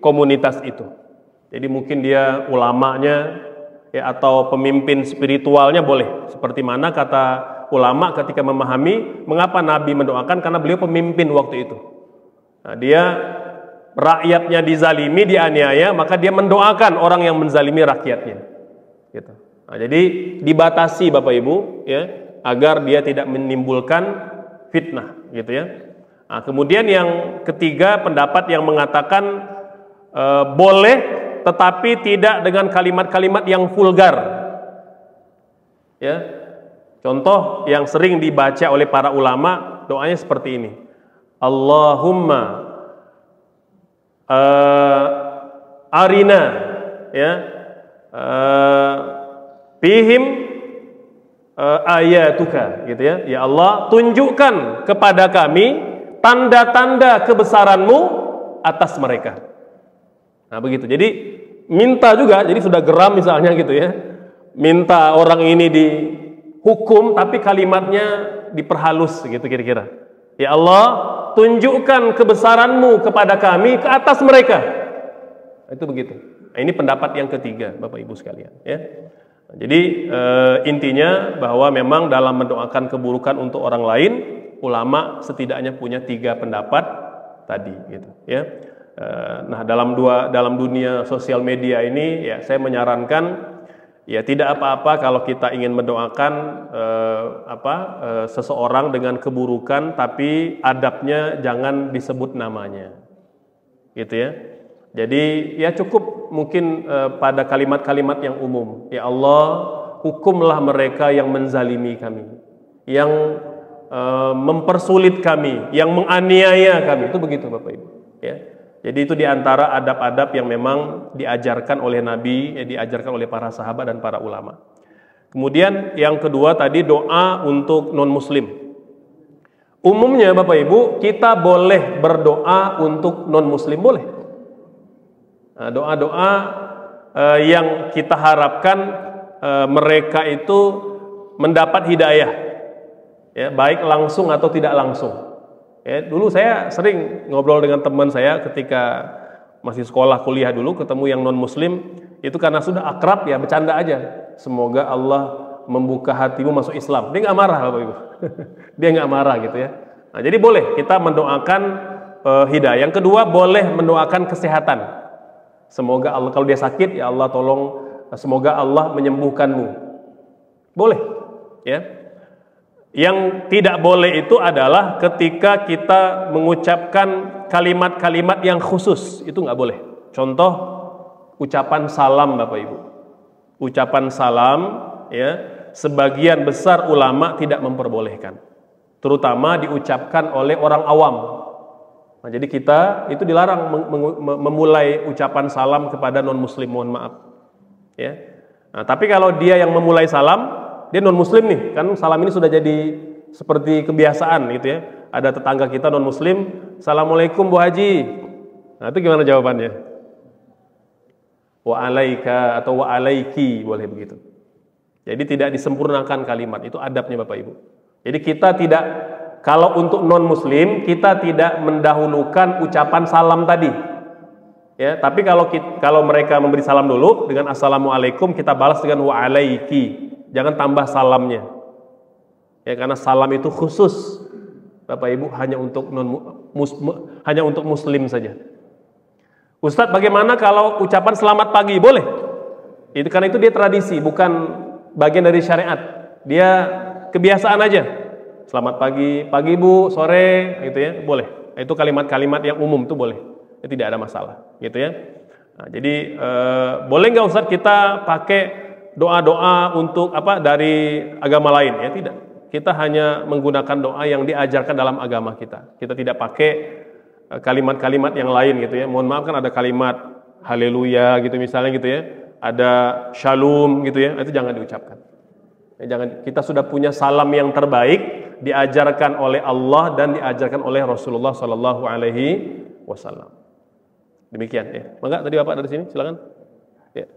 komunitas itu. Jadi mungkin dia ulamanya ya, atau pemimpin spiritualnya boleh. Seperti mana kata ulama ketika memahami mengapa Nabi mendoakan, karena beliau pemimpin waktu itu. Nah, dia rakyatnya dizalimi, dianiaya, maka dia mendoakan orang yang menzalimi rakyatnya. Gitu. Nah, jadi dibatasi Bapak Ibu ya, agar dia tidak menimbulkan fitnah, gitu ya. Nah, kemudian yang ketiga pendapat yang mengatakan boleh, tetapi tidak dengan kalimat-kalimat yang vulgar. Ya. Contoh yang sering dibaca oleh para ulama, doanya seperti ini. Allahumma arina ya fihim ayatuka, gitu ya. Ya Allah, tunjukkan kepada kami tanda-tanda kebesaranmu atas mereka. Nah, begitu. Jadi minta juga, jadi sudah geram misalnya gitu ya. Minta orang ini dihukum tapi kalimatnya diperhalus gitu kira-kira. Ya Allah, tunjukkan kebesaranmu kepada kami ke atas mereka. Itu begitu. Nah, ini pendapat yang ketiga, Bapak Ibu sekalian, ya. Jadi intinya bahwa memang dalam mendoakan keburukan untuk orang lain, ulama setidaknya punya 3 pendapat tadi, gitu, ya. Nah, dalam dunia sosial media ini, ya, saya menyarankan, ya, tidak apa-apa kalau kita ingin mendoakan seseorang dengan keburukan, tapi adabnya jangan disebut namanya, gitu ya. Jadi ya cukup mungkin pada kalimat-kalimat yang umum. Ya Allah, hukumlah mereka yang menzalimi kami, yang mempersulit kami, yang menganiaya kami. Itu begitu Bapak Ibu, ya. Jadi itu diantara adab-adab yang memang diajarkan oleh Nabi, ya, diajarkan oleh para sahabat dan para ulama. Kemudian yang kedua tadi doa untuk non-muslim. Umumnya Bapak Ibu, kita boleh berdoa untuk non-muslim, boleh. Nah, doa-doa yang kita harapkan mereka itu mendapat hidayah, ya, baik langsung atau tidak langsung. Ya, dulu saya sering ngobrol dengan teman saya ketika masih sekolah kuliah dulu, ketemu yang non-muslim, itu karena sudah akrab ya bercanda aja. Semoga Allah membuka hatimu masuk Islam. Dia nggak marah Bapak Ibu. Dia nggak marah gitu ya. Nah, jadi boleh kita mendoakan hidayah. Yang kedua, boleh mendoakan kesehatan. Semoga Allah, kalau dia sakit, ya Allah tolong, semoga Allah menyembuhkanmu. Boleh, ya. Yang tidak boleh itu adalah ketika kita mengucapkan kalimat-kalimat yang khusus, itu nggak boleh. Contoh, ucapan salam Bapak Ibu. Ucapan salam, ya, sebagian besar ulama tidak memperbolehkan. Terutama diucapkan oleh orang awam. Nah, jadi kita itu dilarang memulai ucapan salam kepada non-muslim, mohon maaf. Ya. Nah, tapi kalau dia yang memulai salam, dia non-muslim nih, kan salam ini sudah jadi seperti kebiasaan gitu ya. Ada tetangga kita non-muslim, Assalamualaikum Bu Haji. Nah, itu gimana jawabannya? Wa alaika atau wa alaiki, boleh begitu. Jadi tidak disempurnakan kalimat, itu adabnya Bapak Ibu. Jadi kita tidak, kalau untuk non-muslim, kita tidak mendahulukan ucapan salam tadi. Ya, tapi kalau mereka memberi salam dulu dengan Assalamualaikum, kita balas dengan wa alaiki. Jangan tambah salamnya. Ya, karena salam itu khusus Bapak Ibu hanya untuk muslim saja. Ustadz, bagaimana kalau ucapan selamat pagi? Boleh. Itu karena itu dia tradisi, bukan bagian dari syariat. Dia kebiasaan aja. Selamat pagi, pagi Bu, sore, gitu ya, boleh. Itu kalimat-kalimat yang umum tuh boleh. Itu tidak ada masalah, gitu ya. Nah, jadi boleh nggak Ustadz kita pakai doa-doa untuk dari agama lain? Ya tidak. Kita hanya menggunakan doa yang diajarkan dalam agama kita. Kita tidak pakai kalimat-kalimat yang lain gitu ya. Mohon maaf, kan ada kalimat haleluya gitu misalnya gitu ya. Ada shalom gitu ya. Itu jangan diucapkan. Ya, jangan. Kita sudah punya salam yang terbaik diajarkan oleh Allah dan diajarkan oleh Rasulullah Sallallahu Alaihi Wasallam. Demikian ya. Maka tadi Bapak dari sini silakan. Ya.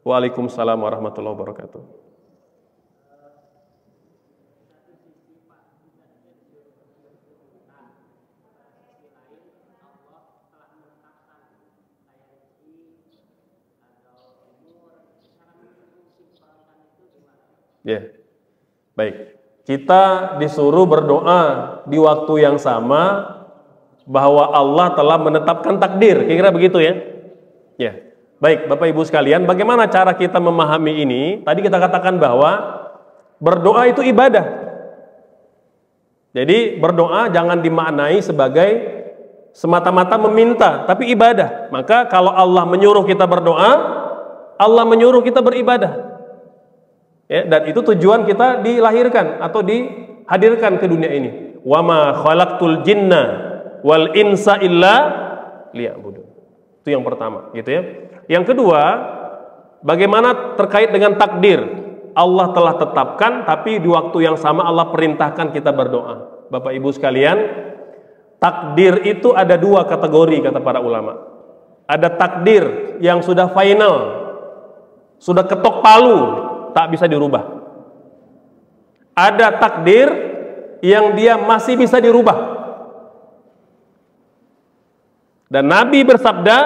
Waalaikumsalam warahmatullahi wabarakatuh. Ya, baik. Kita disuruh berdoa di waktu yang sama bahwa Allah telah menetapkan takdir. Kira-kira begitu ya? Ya. Baik, Bapak Ibu sekalian, bagaimana cara kita memahami ini? Tadi kita katakan bahwa berdoa itu ibadah. Jadi berdoa jangan dimaknai sebagai semata-mata meminta, tapi ibadah. Maka kalau Allah menyuruh kita berdoa, Allah menyuruh kita beribadah. Ya, dan itu tujuan kita dilahirkan atau dihadirkan ke dunia ini. Wa ma khalaqtul jinna wal insa illa liya'budun. Itu yang pertama, gitu ya. Yang kedua, bagaimana terkait dengan takdir? Allah telah tetapkan, tapi di waktu yang sama Allah perintahkan kita berdoa. Bapak Ibu sekalian, takdir itu ada dua kategori kata para ulama. Ada takdir yang sudah final, sudah ketok palu, tak bisa dirubah. Ada takdir yang dia masih bisa dirubah. Dan Nabi bersabda,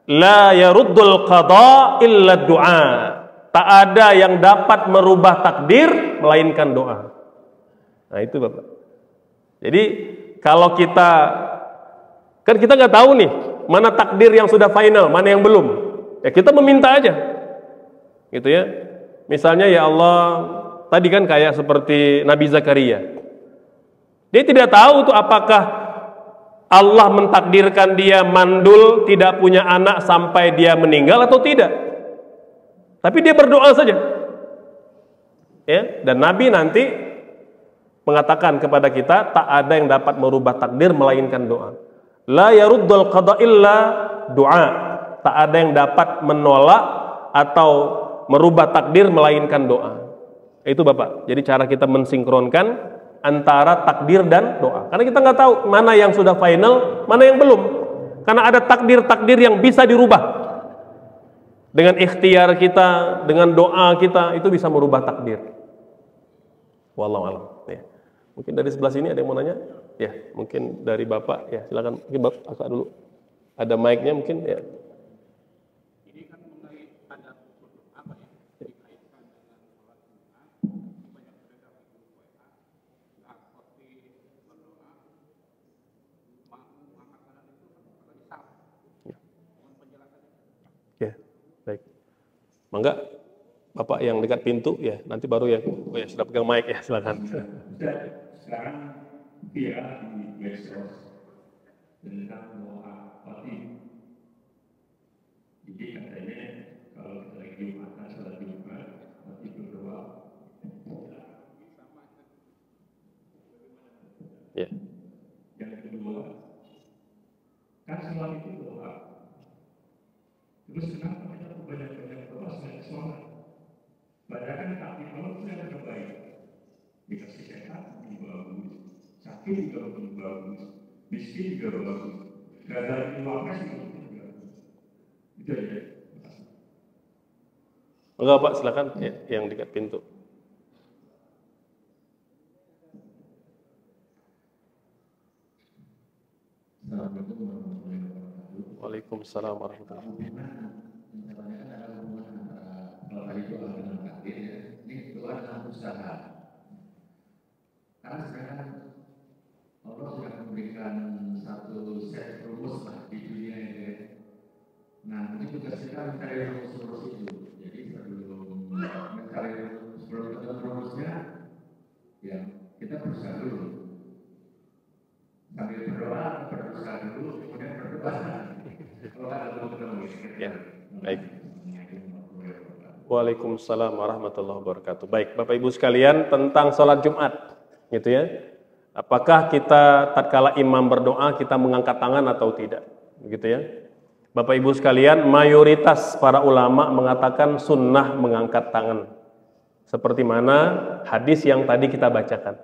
la yaruddul qada illa du'a. Tak ada yang dapat merubah takdir melainkan doa. Nah itu Bapak. Jadi kalau kita nggak tahu nih mana takdir yang sudah final, mana yang belum. Ya kita meminta aja, gitu ya. Misalnya ya Allah, tadi kan kayak seperti Nabi Zakaria. Dia tidak tahu tuh apakah Allah mentakdirkan dia mandul, tidak punya anak sampai dia meninggal atau tidak. Tapi dia berdoa saja. Ya, dan Nabi nanti mengatakan kepada kita, tak ada yang dapat merubah takdir melainkan doa. La yaruddul qada illa doa. Tak ada yang dapat menolak atau merubah takdir melainkan doa. Itu Bapak. Jadi cara kita mensinkronkan antara takdir dan doa. Karena kita nggak tahu mana yang sudah final, mana yang belum. Karena ada takdir-takdir yang bisa dirubah. Dengan ikhtiar kita, dengan doa kita, itu bisa merubah takdir. Wallahu a'lam. Ya. Mungkin dari sebelah sini ada yang mau nanya? Ya, mungkin dari Bapak. Ya, silakan. Mungkin Bapak angkat dulu. Ada mic-nya mungkin ya. Ini kan mengenai ada apa ya? Dikaitkan dengan sholat Jumat, banyak beredar di grup WA, seperti berdoa, mengangkat tangan itu atau disab. Dengan penjelasan. Ya, baik. Mangga Bapak yang dekat pintu ya, nanti baru yang ya sudah pegang mic ya, silakan. Sekarang via di medsos tentang doa Fatih. Jadi katanya kalau kita lagi makan salat Jumat, Fatih berdoa. Ya. Yang kedua, kan salat itu doa. Terus kenapa kita banyak-banyak doa selain sholat? Padahal kan kaki Allah itu yang terbaik. Dikasih sehat juga bagus, sakit juga bagus, miskin juga bagus, gak ada lima juga bagus. Itu aja. Enggak Pak, silakan ya, yang dekat pintu. Assalamualaikum warahmatullahi wabarakatuh. Waalaikumsalam warahmatullahi wabarakatuh. Ini doa dalam usaha. Karena sekarang Allah sudah memberikan satu set rumus lah di dunia ini. Nah, ini tugas kita mencari rumus-rumus itu. Jadi sebelum ketemu rumusnya, ya kita berusaha dulu. Sambil berdoa, berusaha dulu, kemudian berdoa. Kalau ada ketemu. Ya, baik. Waalaikumsalam warahmatullahi wabarakatuh. Baik, Bapak Ibu sekalian, tentang sholat Jumat, gitu ya. Apakah kita tatkala imam berdoa kita mengangkat tangan atau tidak, begitu ya? Bapak Ibu sekalian, mayoritas para ulama mengatakan sunnah mengangkat tangan, seperti mana hadis yang tadi kita bacakan.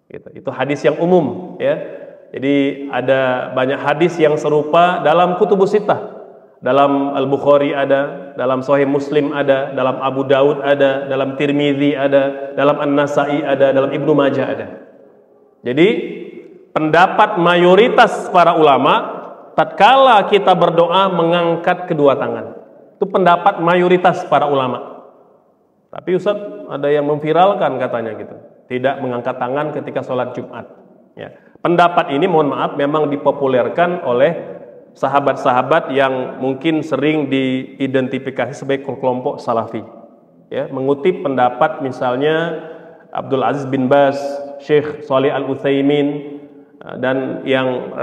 Gitu. Itu hadis yang umum, ya. Jadi ada banyak hadis yang serupa dalam kutubus sittah. Dalam Al-Bukhari ada, dalam Sahih Muslim ada, dalam Abu Daud ada, dalam Tirmidzi ada, dalam An-Nasa'i ada, dalam Ibnu Majah ada. Jadi pendapat mayoritas para ulama tatkala kita berdoa mengangkat kedua tangan. Itu pendapat mayoritas para ulama. Tapi Ustaz ada yang memviralkan katanya gitu, tidak mengangkat tangan ketika sholat Jumat. Ya. Pendapat ini mohon maaf memang dipopulerkan oleh sahabat-sahabat yang mungkin sering diidentifikasi sebagai kelompok salafi, ya, mengutip pendapat misalnya Abdul Aziz bin Baz, Syekh Shalih Al-Utsaimin dan yang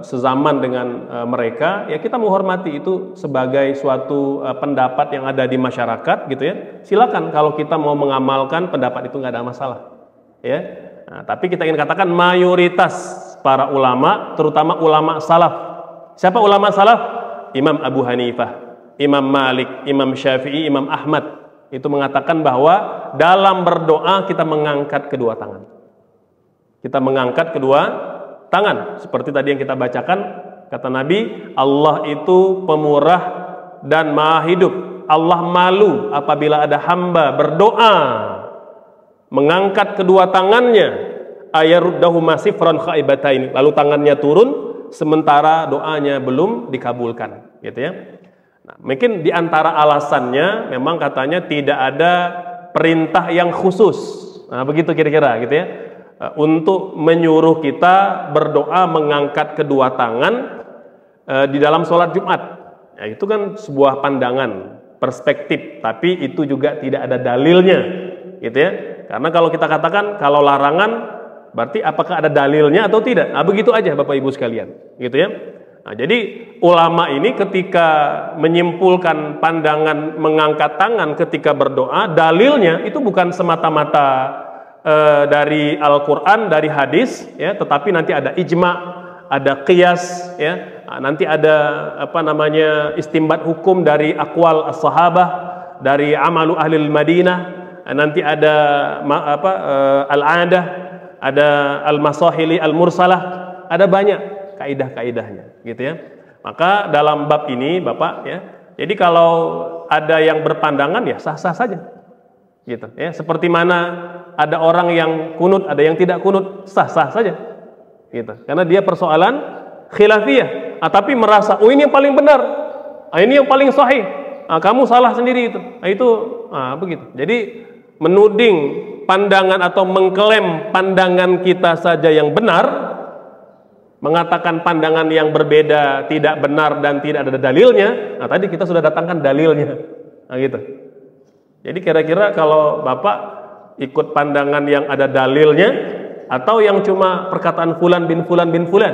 sezaman dengan mereka, ya kita menghormati itu sebagai suatu pendapat yang ada di masyarakat, gitu ya. Silakan kalau kita mau mengamalkan pendapat itu nggak ada masalah, ya. Nah, tapi kita ingin katakan mayoritas para ulama, terutama ulama salaf. Siapa ulama salaf? Imam Abu Hanifah, Imam Malik, Imam Syafi'i, Imam Ahmad. itu mengatakan bahwa dalam berdoa kita mengangkat kedua tangan. Kita mengangkat kedua tangan. Seperti tadi yang kita bacakan, kata Nabi, Allah itu pemurah dan maha hidup. Allah malu apabila ada hamba berdoa mengangkat kedua tangannya, ayaruddahu masifran khaibataini, lalu tangannya turun sementara doanya belum dikabulkan, gitu ya. Nah, mungkin di antara alasannya memang katanya tidak ada perintah yang khusus. Nah, begitu kira-kira gitu ya. Untuk menyuruh kita berdoa mengangkat kedua tangan di dalam sholat Jumat. Ya, itu kan sebuah pandangan, perspektif, tapi itu juga tidak ada dalilnya, gitu ya. Karena kalau kita katakan kalau larangan, berarti apakah ada dalilnya atau tidak? Nah, begitu aja Bapak Ibu sekalian, gitu ya. Nah, jadi ulama ini ketika menyimpulkan pandangan mengangkat tangan ketika berdoa, dalilnya itu bukan semata-mata dari Al-Quran, dari hadis, ya, tetapi nanti ada ijma, ada qiyas, ya, nanti ada istimbat hukum dari aqwal as-sahabah, dari amalu ahlil Madinah, nanti ada al-adah, ada al-masahili al-mursalah, ada banyak kaidah-kaidahnya, gitu ya. Maka dalam bab ini Bapak, ya, jadi kalau ada yang berpandangan ya sah-sah saja, gitu ya. Seperti mana ada orang yang kunut, ada yang tidak kunut, sah-sah saja, gitu. Karena dia persoalan khilafiyah, tapi merasa, oh ini yang paling benar, ini yang paling sahih, kamu salah sendiri itu begitu. Jadi menuding pandangan atau mengklaim pandangan kita saja yang benar, mengatakan pandangan yang berbeda tidak benar dan tidak ada dalilnya. Nah, tadi kita sudah datangkan dalilnya, gitu. Jadi kira-kira kalau Bapak ikut pandangan yang ada dalilnya atau yang cuma perkataan fulan bin fulan bin fulan,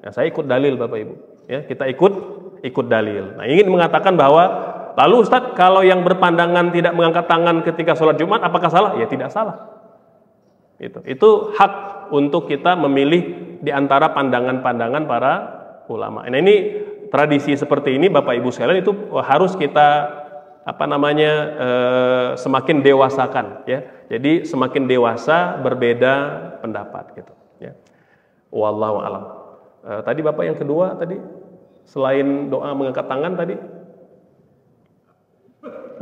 ya, saya ikut dalil Bapak Ibu, ya, kita ikut dalil. Nah, ingin mengatakan bahwa lalu Ustadz, kalau yang berpandangan tidak mengangkat tangan ketika sholat Jumat apakah salah? Ya tidak salah. Itu hak untuk kita memilih di antara pandangan-pandangan para ulama. Nah, ini tradisi seperti ini Bapak Ibu sekalian itu harus kita semakin dewasakan, ya. Jadi semakin dewasa berbeda pendapat, gitu ya. Wallahu a'lam. Tadi Bapak yang kedua tadi selain doa mengangkat tangan tadi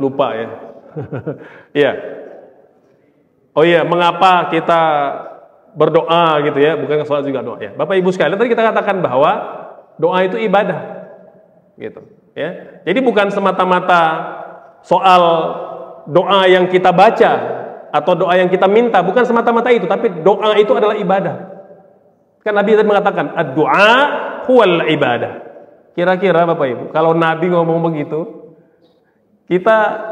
lupa ya. Iya. Oh iya, mengapa kita berdoa gitu ya, bukan sholat juga doa ya. Bapak Ibu sekalian, tadi kita katakan bahwa doa itu ibadah, gitu ya. Jadi bukan semata-mata soal doa yang kita baca atau doa yang kita minta, bukan semata-mata itu, tapi doa itu adalah ibadah. Kan Nabi tadi mengatakan ad-du'a huwal ibadah. Kira-kira Bapak Ibu, kalau Nabi ngomong begitu, kita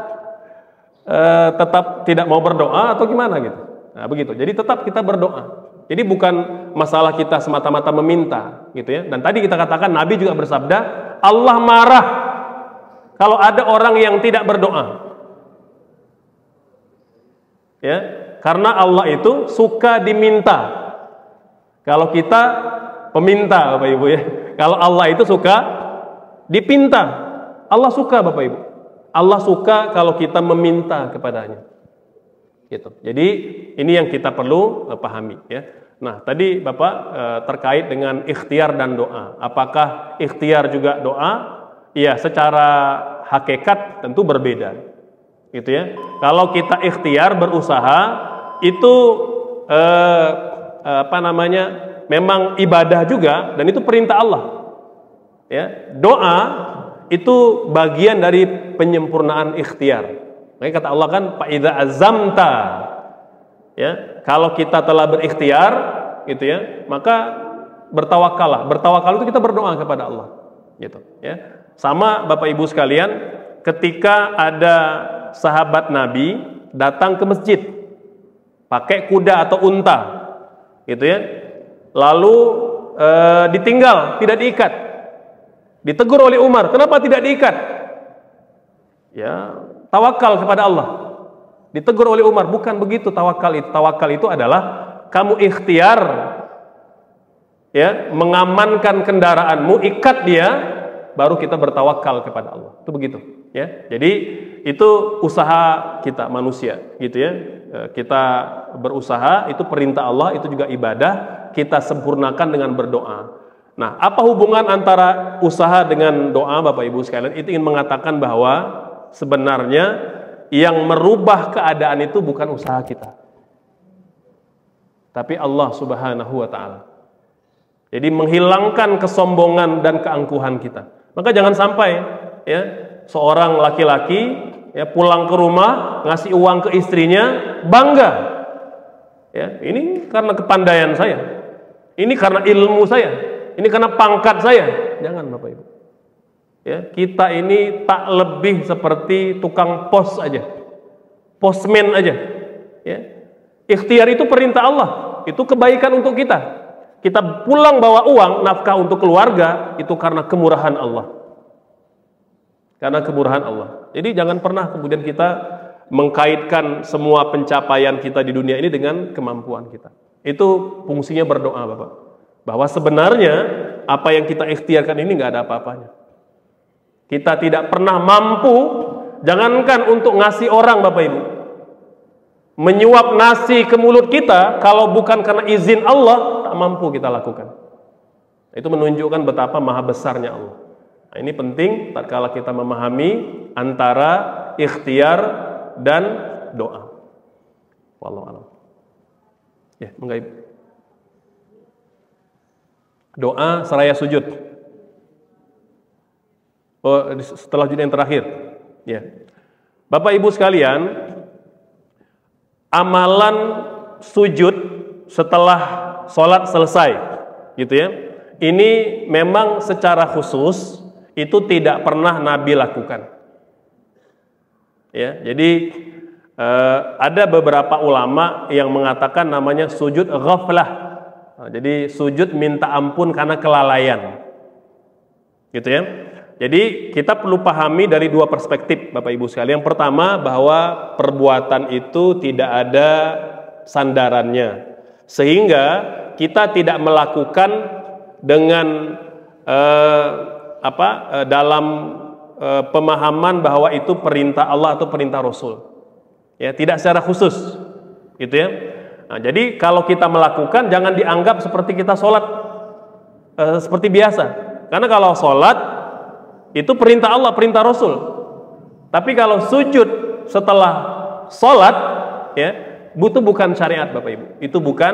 tetap tidak mau berdoa atau gimana gitu? Nah, begitu. Jadi tetap kita berdoa. Jadi bukan masalah kita semata-mata meminta, gitu ya. Dan tadi kita katakan Nabi juga bersabda, Allah marah kalau ada orang yang tidak berdoa. Ya, karena Allah itu suka diminta. Kalau kita peminta Bapak Ibu ya. Kalau Allah itu suka dipinta. Allah suka Bapak Ibu. Allah suka kalau kita meminta kepadanya. Gitu. Jadi ini yang kita perlu pahami ya. Nah, tadi Bapak terkait dengan ikhtiar dan doa. Apakah ikhtiar juga doa? Iya, secara hakikat tentu berbeda. Gitu ya. Kalau kita ikhtiar berusaha itu memang ibadah juga dan itu perintah Allah. Ya, doa itu bagian dari penyempurnaan ikhtiar. Makanya kata Allah kan, fa idza azamta. Ya, kalau kita telah berikhtiar, gitu ya, maka bertawakallah. Bertawakal itu kita berdoa kepada Allah, gitu ya. Sama Bapak Ibu sekalian, ketika ada sahabat Nabi datang ke masjid pakai kuda atau unta, gitu ya, lalu ditinggal, tidak diikat, ditegur oleh Umar, kenapa tidak diikat? Ya, tawakal kepada Allah. Ditegur oleh Umar, bukan begitu tawakal itu. Tawakal itu adalah kamu ikhtiar, ya, mengamankan kendaraanmu, ikat dia, baru kita bertawakal kepada Allah. Itu begitu, ya. Jadi itu usaha kita manusia, gitu ya. Kita berusaha, itu perintah Allah, itu juga ibadah, kita sempurnakan dengan berdoa. Nah, apa hubungan antara usaha dengan doa, Bapak Ibu sekalian? Itu ingin mengatakan bahwa sebenarnya yang merubah keadaan itu bukan usaha kita, tapi Allah Subhanahu wa Ta'ala. Jadi menghilangkan kesombongan dan keangkuhan kita. Maka jangan sampai ya seorang laki-laki ya pulang ke rumah ngasih uang ke istrinya bangga. Ya, ini karena kepandaian saya. Ini karena ilmu saya. Ini karena pangkat saya. Jangan Bapak Ibu. Ya, kita ini tak lebih seperti tukang pos aja. Postman aja. Ya. Ikhtiar itu perintah Allah. Itu kebaikan untuk kita. Kita pulang bawa uang, nafkah untuk keluarga, itu karena kemurahan Allah. Karena kemurahan Allah. Jadi jangan pernah kemudian kita mengkaitkan semua pencapaian kita di dunia ini dengan kemampuan kita. Itu fungsinya berdoa, Bapak. Bahwa sebenarnya apa yang kita ikhtiarkan ini nggak ada apa-apanya. Kita tidak pernah mampu, jangankan untuk ngasih orang, Bapak Ibu. Menyuap nasi ke mulut kita, kalau bukan karena izin Allah, tak mampu kita lakukan. Itu menunjukkan betapa maha besarnya Allah. Nah, ini penting tatkala kita memahami antara ikhtiar dan doa. Wallahu a'lam. Ya, monggo Ibu. Doa seraya sujud. Oh, setelah sujud yang terakhir. Ya. Bapak Ibu sekalian, amalan sujud setelah sholat selesai, gitu ya. Ini memang secara khusus itu tidak pernah Nabi lakukan. Ya, jadi ada beberapa ulama yang mengatakan namanya sujud ghaflah. Nah, jadi sujud minta ampun karena kelalaian, gitu ya. Jadi kita perlu pahami dari dua perspektif, Bapak Ibu sekalian. Yang pertama, bahwa perbuatan itu tidak ada sandarannya, sehingga kita tidak melakukan dengan dalam pemahaman bahwa itu perintah Allah atau perintah Rasul. Ya, tidak secara khusus, gitu ya. Nah, jadi kalau kita melakukan, jangan dianggap seperti kita sholat seperti biasa. Karena kalau sholat itu perintah Allah, perintah Rasul. Tapi kalau sujud setelah sholat, ya, itu bukan syariat, Bapak Ibu. Itu bukan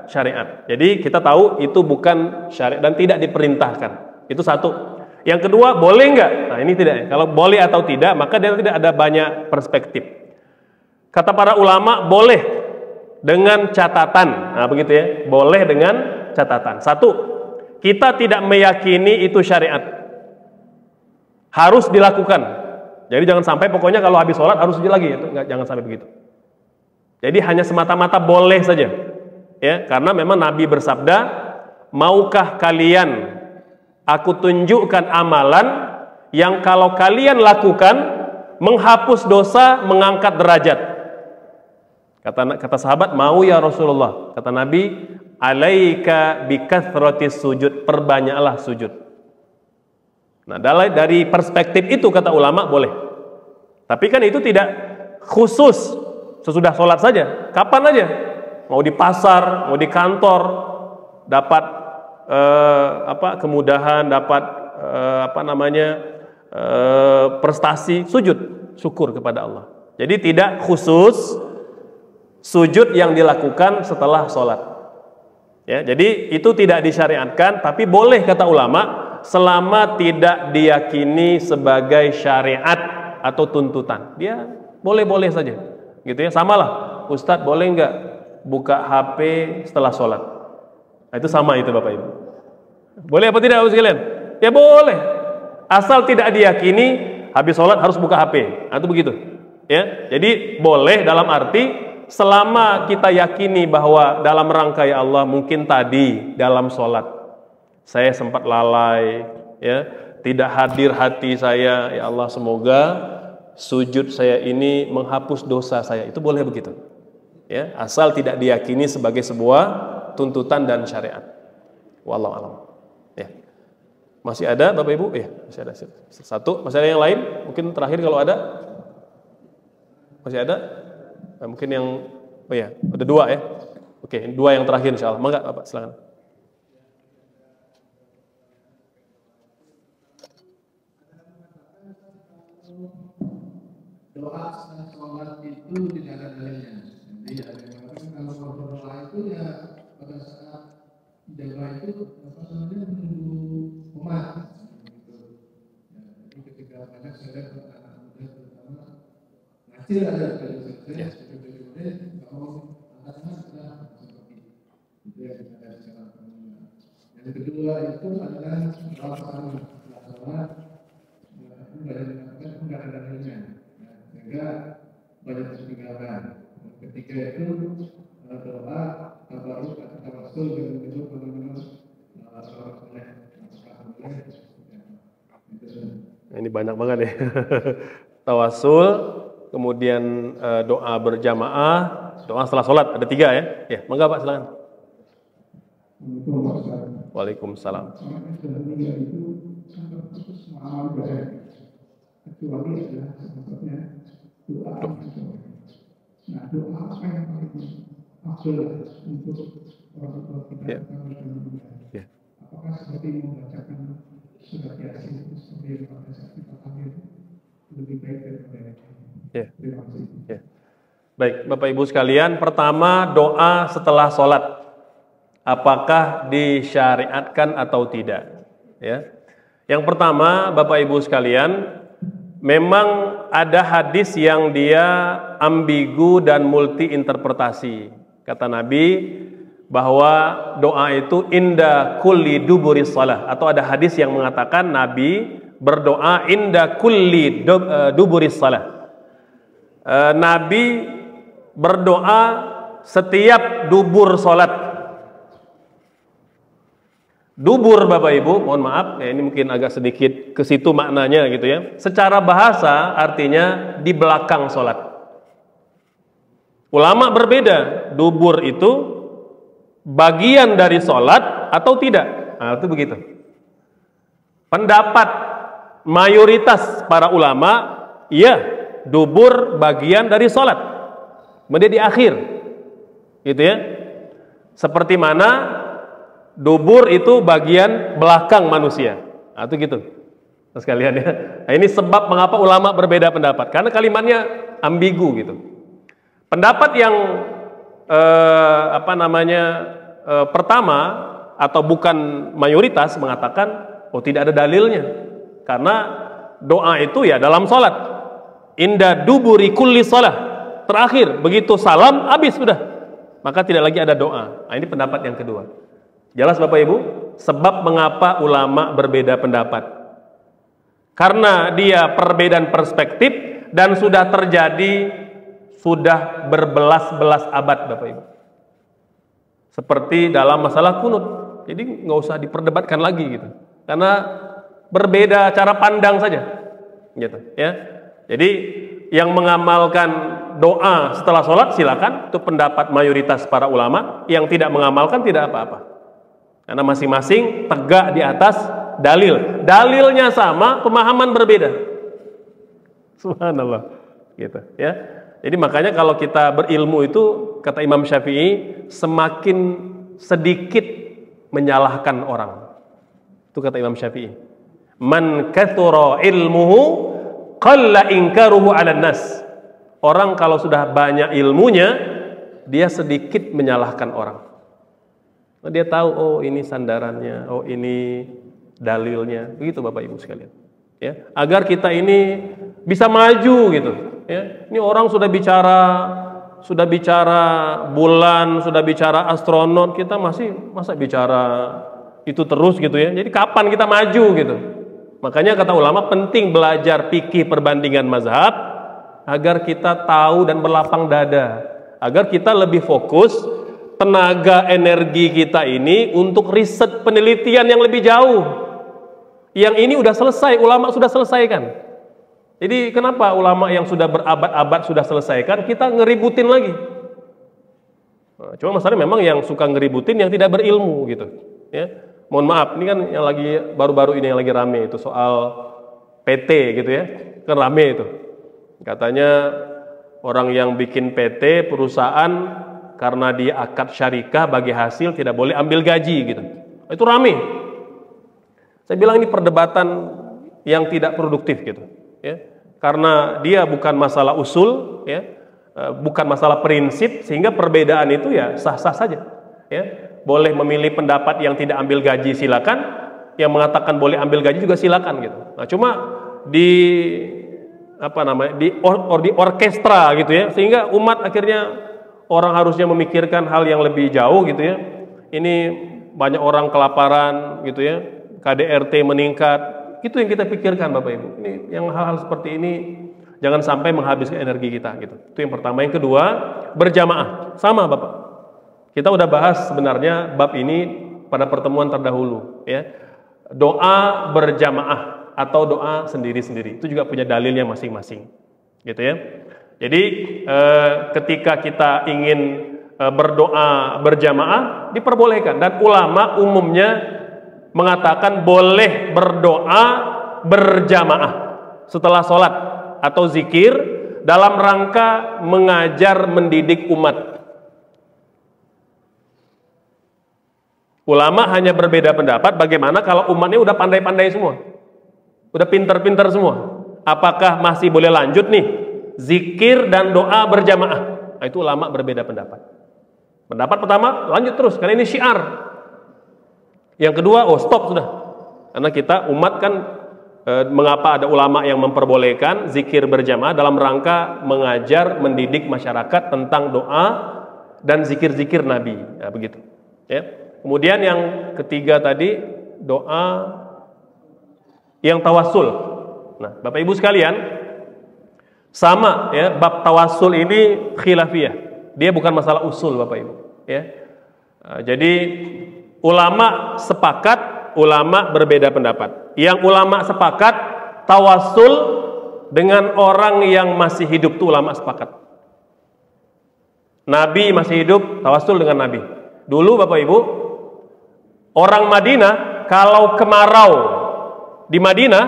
syariat. Jadi kita tahu itu bukan syariat dan tidak diperintahkan. Itu satu. Yang kedua, boleh nggak? Nah, ini tidak. Kalau boleh atau tidak, maka dia tidak ada banyak perspektif. Kata para ulama, boleh dengan catatan. Nah, begitu ya. Boleh dengan catatan. Satu, kita tidak meyakini itu syariat. Harus dilakukan. Jadi jangan sampai pokoknya kalau habis sholat harus sujud lagi, jangan sampai begitu. Jadi hanya semata-mata boleh saja, ya, karena memang Nabi bersabda, maukah kalian aku tunjukkan amalan yang kalau kalian lakukan menghapus dosa, mengangkat derajat? Kata sahabat, mau ya Rasulullah. Kata Nabi, alaika bikathratis sujud, perbanyaklah sujud. Nah, dari perspektif itu kata ulama boleh. Tapi kan itu tidak khusus sesudah sholat saja. Kapan aja, mau di pasar, mau di kantor, dapat kemudahan, dapat prestasi, sujud, syukur kepada Allah. Jadi tidak khusus sujud yang dilakukan setelah sholat. Ya, jadi itu tidak disyariatkan, tapi boleh kata ulama, selama tidak diyakini sebagai syariat atau tuntutan. Dia boleh-boleh saja, gitu ya. Samalah, Ustadz boleh nggak buka HP setelah sholat? Nah, itu sama itu Bapak Ibu. Boleh apa tidak Bapak sekalian? Ya boleh, asal tidak diyakini habis sholat harus buka HP. Nah, itu begitu. Ya, jadi boleh dalam arti selama kita yakini bahwa dalam rangka ya Allah, mungkin tadi dalam sholat saya sempat lalai, ya, tidak hadir hati saya, ya Allah, semoga sujud saya ini menghapus dosa saya. Itu boleh begitu, ya, asal tidak diyakini sebagai sebuah tuntutan dan syariat. Wallahu a'lam. Ya, masih ada Bapak Ibu? Ya, masih ada satu. Masih ada yang lain? Mungkin terakhir kalau ada. Masih ada? Nah, mungkin yang, oh ya, ada 2 ya. Oke, 2 yang terakhir insya Allah. Mangga Bapak, silakan. Doa setelah sholat itu tidak ada dalilnya. Jadi ada yang mengatakan kalau berdoa itu ya pada saat jaga itu apa namanya menunggu umat. Jadi ketika banyak saya lihat anak muda terutama masih ada dari saya kalau anak-anak sudah seperti itu yang kita lihat secara umum. Yang kedua itu adalah sholat setelah sholat banyak mengatakan tidak ada dalilnya. Sehingga banyak ketinggalan. Ketika itu doa tabaruk atau tawasul yang menyebut benar-benar sholat soleh. Ini banyak banget ya. Tawasul, kemudian doa berjamaah, doa setelah sholat ada 3 ya. Ya, mangga Pak silakan. Waalaikumsalam. Kecuali adalah sebetulnya doa. Nah, doa apa yang paling afdal untuk orang tua kita? Ya. Apakah seperti membacakan surat Yasin itu seperti yang pada saat kita hamil lebih baik daripada Ya. terima kasih. Ya. Baik, Bapak Ibu sekalian, pertama doa setelah sholat, apakah disyariatkan atau tidak? Ya. Yang pertama, Bapak Ibu sekalian, memang ada hadis yang dia ambigu dan multi interpretasi. Kata Nabi bahwa doa itu inda kulli duburi shalah, atau ada hadis yang mengatakan Nabi berdoa inda kulli duburi shalah. Nabi berdoa setiap dubur salat. Dubur Bapak Ibu, mohon maaf, ya ini mungkin agak sedikit ke situ maknanya gitu ya. Secara bahasa artinya di belakang sholat. Ulama berbeda, dubur itu bagian dari sholat atau tidak. Nah, itu begitu. Pendapat mayoritas para ulama, iya, dubur bagian dari sholat. Kemudian di akhir, gitu ya. Seperti mana dubur itu bagian belakang manusia. Nah, itu gitu. Nah, sekalian ya. Nah, ini sebab mengapa ulama berbeda pendapat. Karena kalimatnya ambigu gitu. Pendapat yang pertama atau bukan mayoritas mengatakan oh tidak ada dalilnya. Karena doa itu ya dalam sholat. Inda duburi kulli shalah. Terakhir begitu salam habis sudah. Maka tidak lagi ada doa. Nah, ini pendapat yang kedua. Jelas Bapak Ibu, sebab mengapa ulama berbeda pendapat. Karena dia perbedaan perspektif dan sudah terjadi sudah berbelas-belas abad Bapak Ibu. Seperti dalam masalah kunut. Jadi nggak usah diperdebatkan lagi gitu. Karena berbeda cara pandang saja. Gitu, ya. Jadi yang mengamalkan doa setelah sholat silakan, itu pendapat mayoritas para ulama. Yang tidak mengamalkan tidak apa-apa. Karena masing-masing tegak di atas dalil. Dalilnya sama, pemahaman berbeda. Subhanallah. Gitu, ya. Jadi makanya kalau kita berilmu itu, kata Imam Syafi'i, semakin sedikit menyalahkan orang. Itu kata Imam Syafi'i. Man kathura ilmuhu qalla inkaruhu 'alan nas. Orang kalau sudah banyak ilmunya, dia sedikit menyalahkan orang. Dia tahu, oh ini sandarannya, oh ini dalilnya, begitu Bapak Ibu sekalian. Ya, agar kita ini bisa maju gitu. Ya, ini orang sudah bicara bulan, sudah bicara astronot, kita masa bicara itu terus gitu ya. Jadi kapan kita maju gitu? Makanya kata ulama penting belajar fikih perbandingan mazhab agar kita tahu dan berlapang dada, agar kita lebih fokus tenaga energi kita ini untuk riset penelitian yang lebih jauh. Yang ini udah selesai, ulama sudah selesaikan. Jadi kenapa ulama yang sudah berabad-abad sudah selesaikan, kita ngeributin lagi? Nah, cuma masalahnya memang yang suka ngeributin yang tidak berilmu gitu. Ya, mohon maaf, ini kan yang lagi baru-baru ini yang lagi rame itu soal PT gitu ya, kan rame itu. Katanya Orang yang bikin PT, perusahaan, karena dia akad syarikah bagi hasil tidak boleh ambil gaji gitu. Itu rame. Saya bilang ini perdebatan yang tidak produktif gitu, ya. Karena dia bukan masalah usul, ya, bukan masalah prinsip, sehingga perbedaan itu ya sah-sah saja. Ya. Boleh memilih pendapat yang tidak ambil gaji silakan, yang mengatakan boleh ambil gaji juga silakan gitu. Nah, cuma di orkestra gitu ya, sehingga umat akhirnya orang harusnya memikirkan hal yang lebih jauh gitu ya. Ini banyak orang kelaparan gitu ya, KDRT meningkat, itu yang kita pikirkan Bapak Ibu. Ini yang hal-hal seperti ini jangan sampai menghabiskan energi kita gitu. Itu yang pertama. Yang kedua, berjamaah. Sama Bapak. Kita udah bahas sebenarnya bab ini pada pertemuan terdahulu ya. Doa berjamaah atau doa sendiri-sendiri itu juga punya dalilnya masing-masing gitu ya. Jadi ketika kita ingin berdoa berjamaah diperbolehkan, dan ulama umumnya mengatakan boleh berdoa berjamaah setelah sholat atau zikir dalam rangka mengajar mendidik umat. Ulama hanya berbeda pendapat bagaimana kalau umatnya udah pandai-pandai semua, udah pinter-pinter semua. Apakah masih boleh lanjut nih zikir dan doa berjamaah? Nah, itu ulama berbeda pendapat. Pendapat pertama, lanjut terus karena ini syiar. Yang kedua, stop sudah. Karena kita umat kan mengapa ada ulama yang memperbolehkan zikir berjamaah dalam rangka mengajar, mendidik masyarakat tentang doa dan zikir-zikir Nabi. Nah, begitu. Ya. Kemudian yang ketiga tadi doa yang tawasul. Nah, Bapak Ibu sekalian, sama ya, bab tawasul ini khilafiyah. Dia bukan masalah usul Bapak Ibu, ya. Jadi ulama sepakat, ulama berbeda pendapat. Yang ulama sepakat tawasul dengan orang yang masih hidup itu ulama sepakat. Nabi masih hidup, tawasul dengan Nabi. Dulu Bapak Ibu, orang Madinah kalau kemarau di Madinah,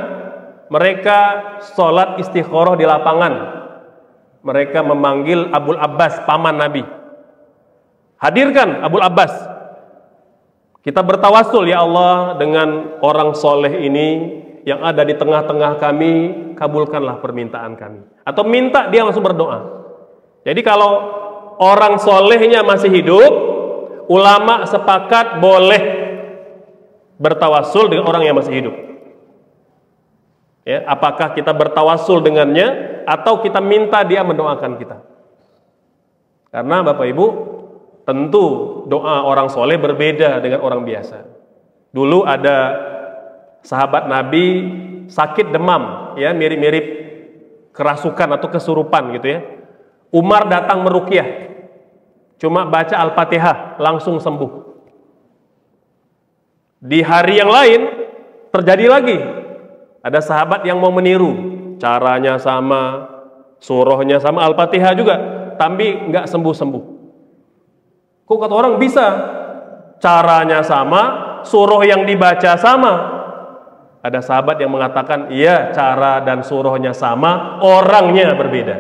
mereka sholat istikharah di lapangan. Mereka memanggil Abul Abbas, paman Nabi. Hadirkan Abul Abbas. Kita bertawasul, ya Allah, dengan orang soleh ini yang ada di tengah-tengah kami, kabulkanlah permintaan kami. Atau minta, dia langsung berdoa. Jadi kalau orang solehnya masih hidup, ulama sepakat boleh bertawasul dengan orang yang masih hidup. Ya, apakah kita bertawasul dengannya atau kita minta dia mendoakan kita? Karena Bapak Ibu, tentu doa orang soleh berbeda dengan orang biasa. Dulu ada sahabat Nabi sakit demam, ya, mirip-mirip kerasukan atau kesurupan gitu ya. Umar datang meruqyah, cuma baca Al-Fatihah langsung sembuh. Di hari yang lain terjadi lagi, ada sahabat yang mau meniru, caranya sama, surahnya sama, Al-Fatihah juga, tapi nggak sembuh-sembuh. Kok kata orang bisa, caranya sama, surah yang dibaca sama. Ada sahabat yang mengatakan, iya, cara dan surahnya sama, orangnya berbeda.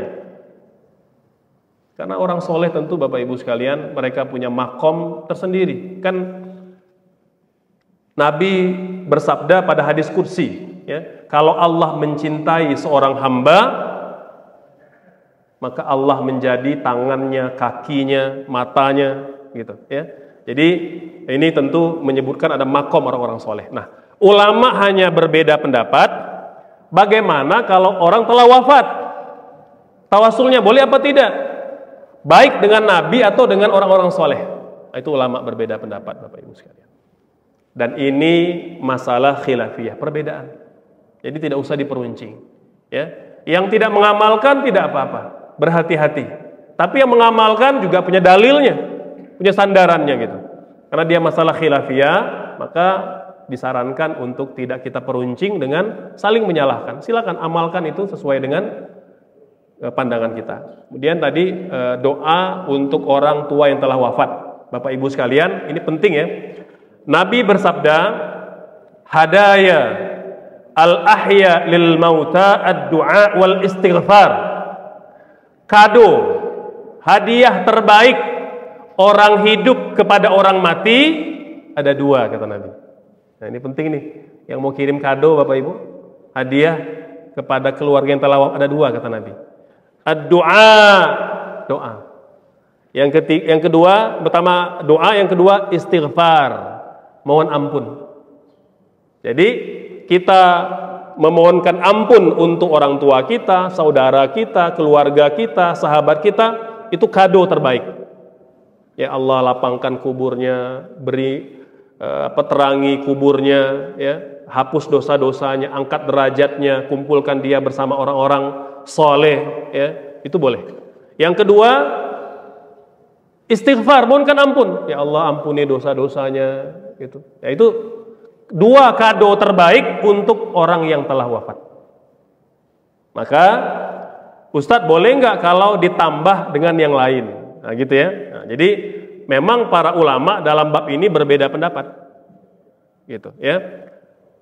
Karena orang soleh tentu Bapak Ibu sekalian, mereka punya makom tersendiri. Kan Nabi bersabda pada hadis kursi, ya, kalau Allah mencintai seorang hamba, maka Allah menjadi tangannya, kakinya, matanya, gitu ya. Jadi ini tentu menyebutkan ada makom orang-orang soleh. Nah, ulama hanya berbeda pendapat. Bagaimana kalau orang telah wafat? Tawasulnya boleh apa tidak? Baik dengan Nabi atau dengan orang-orang soleh? Nah, itu ulama berbeda pendapat Bapak Ibu sekalian. Dan ini masalah khilafiyah, perbedaan. Jadi tidak usah diperuncing. Ya, yang tidak mengamalkan tidak apa-apa, berhati-hati. Tapi yang mengamalkan juga punya dalilnya, punya sandarannya gitu. Karena dia masalah khilafiyah, maka disarankan untuk tidak kita peruncing dengan saling menyalahkan. Silakan amalkan itu sesuai dengan pandangan kita. Kemudian tadi doa untuk orang tua yang telah wafat. Bapak Ibu sekalian, ini penting ya. Nabi bersabda, hadaya al-ahya lil mauta ad-du'a wal istighfar. kado, hadiah terbaik orang hidup kepada orang mati ada dua, kata Nabi. Nah ini penting nih, yang mau kirim kado Bapak Ibu, hadiah kepada keluarga yang telah wafat ada dua, kata Nabi. Ad-du'a, doa. Yang kedua, pertama doa, yang kedua istighfar, mohon ampun. Jadi kita memohonkan ampun untuk orang tua kita, saudara kita, keluarga kita, sahabat kita, itu kado terbaik. Ya Allah, lapangkan kuburnya, beri terangi kuburnya, ya, hapus dosa-dosanya, angkat derajatnya, kumpulkan dia bersama orang-orang soleh, ya, itu boleh. Yang kedua, istighfar, mohonkan ampun. Ya Allah, ampuni dosa-dosanya, gitu. Ya, itu dua kado terbaik untuk orang yang telah wafat. Maka Ustadz boleh nggak kalau ditambah dengan yang lain? Nah, gitu ya. Nah, jadi memang para ulama dalam bab ini berbeda pendapat, gitu ya.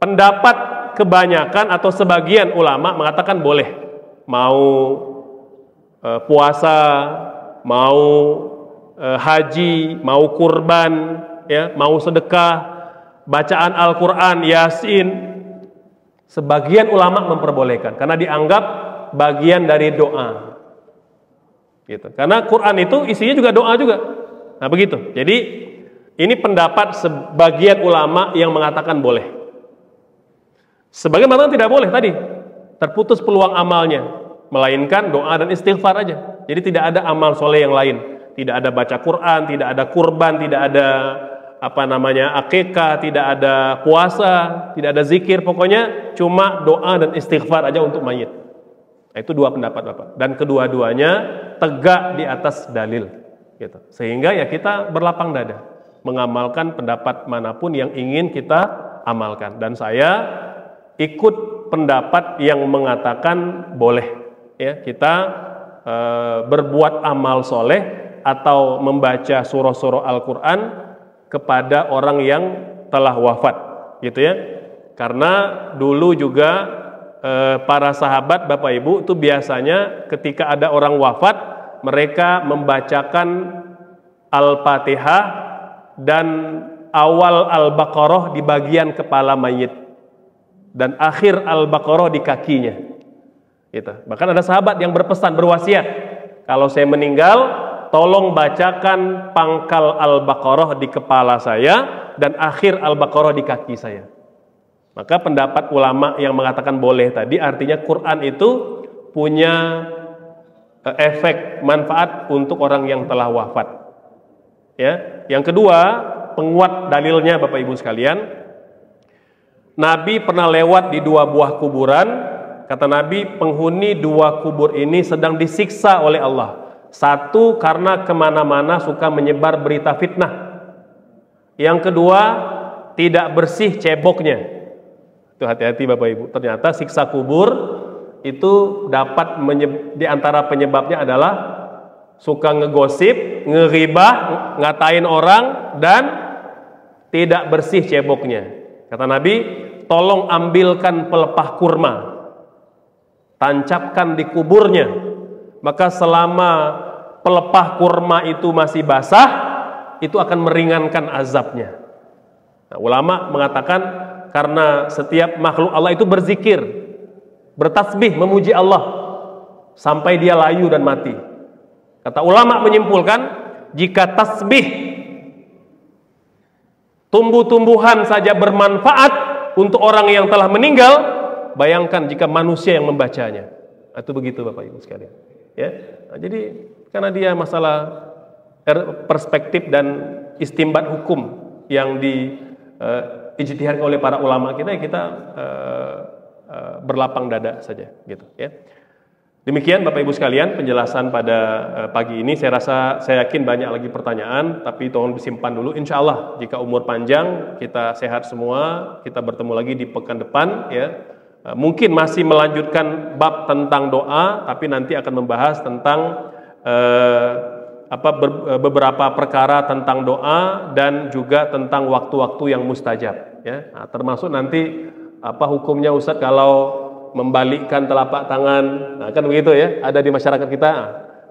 Pendapat kebanyakan atau sebagian ulama mengatakan boleh, mau puasa, mau haji, mau kurban, ya, mau sedekah, bacaan Al-Quran, Yasin, sebagian ulama memperbolehkan karena dianggap bagian dari doa, gitu. Karena Quran itu isinya juga doa juga. Nah begitu. Jadi ini pendapat sebagian ulama yang mengatakan boleh. Sebagian mengatakan tidak boleh tadi, terputus peluang amalnya, melainkan doa dan istighfar aja. Jadi tidak ada amal soleh yang lain, tidak ada baca Quran, tidak ada kurban, tidak ada akikah, tidak ada puasa, tidak ada zikir, pokoknya cuma doa dan istighfar aja untuk mayit. Nah, itu dua pendapat Bapak, dan kedua-duanya tegak di atas dalil, gitu. Sehingga ya kita berlapang dada mengamalkan pendapat manapun yang ingin kita amalkan. Dan saya ikut pendapat yang mengatakan boleh, ya, kita berbuat amal soleh atau membaca surah-surah Al-Quran kepada orang yang telah wafat, gitu ya. Karena dulu juga para sahabat Bapak Ibu itu biasanya ketika ada orang wafat, mereka membacakan Al-Fatihah dan awal Al-Baqarah di bagian kepala mayit dan akhir Al-Baqarah di kakinya, gitu. Bahkan ada sahabat yang berpesan, berwasiat, kalau saya meninggal tolong bacakan pangkal Al-Baqarah di kepala saya dan akhir Al-Baqarah di kaki saya. Maka pendapat ulama yang mengatakan boleh tadi artinya Quran itu punya efek manfaat untuk orang yang telah wafat, ya. Yang kedua, penguat dalilnya Bapak Ibu sekalian, Nabi pernah lewat di dua buah kuburan. Kata Nabi, penghuni dua kubur ini sedang disiksa oleh Allah. Satu, karena kemana-mana suka menyebar berita fitnah. Yang kedua, tidak bersih ceboknya. Itu hati-hati Bapak Ibu. Ternyata siksa kubur itu dapat di antara penyebabnya adalah suka ngegosip, ngeribah, ngatain orang, dan tidak bersih ceboknya. Kata Nabi, tolong ambilkan pelepah kurma, tancapkan di kuburnya. Maka selama pelepah kurma itu masih basah, itu akan meringankan azabnya. Nah, ulama mengatakan karena setiap makhluk Allah itu berzikir, bertasbih, memuji Allah sampai dia layu dan mati. Kata ulama menyimpulkan, jika tasbih tumbuh-tumbuhan saja bermanfaat untuk orang yang telah meninggal, bayangkan jika manusia yang membacanya. Itu begitu Bapak Ibu sekalian, ya. Nah, jadi karena dia masalah perspektif dan istimbat hukum yang diijtihadkan oleh para ulama kita, berlapang dada saja, gitu ya. Demikian Bapak Ibu sekalian penjelasan pada pagi ini. Saya yakin banyak lagi pertanyaan, tapi tolong disimpan dulu. Insya Allah jika umur panjang, kita sehat semua, kita bertemu lagi di pekan depan, ya. Mungkin masih melanjutkan bab tentang doa, tapi nanti akan membahas tentang beberapa perkara tentang doa dan juga tentang waktu-waktu yang mustajab, ya. Nah, termasuk nanti apa hukumnya Ustadz kalau membalikkan telapak tangan, nah kan begitu ya, ada di masyarakat kita.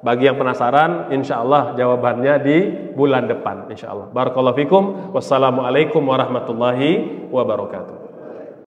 Bagi yang penasaran, insya Allah jawabannya di bulan depan, insya Allah. Barakallahu fikum. Wassalamualaikum warahmatullahi wabarakatuh.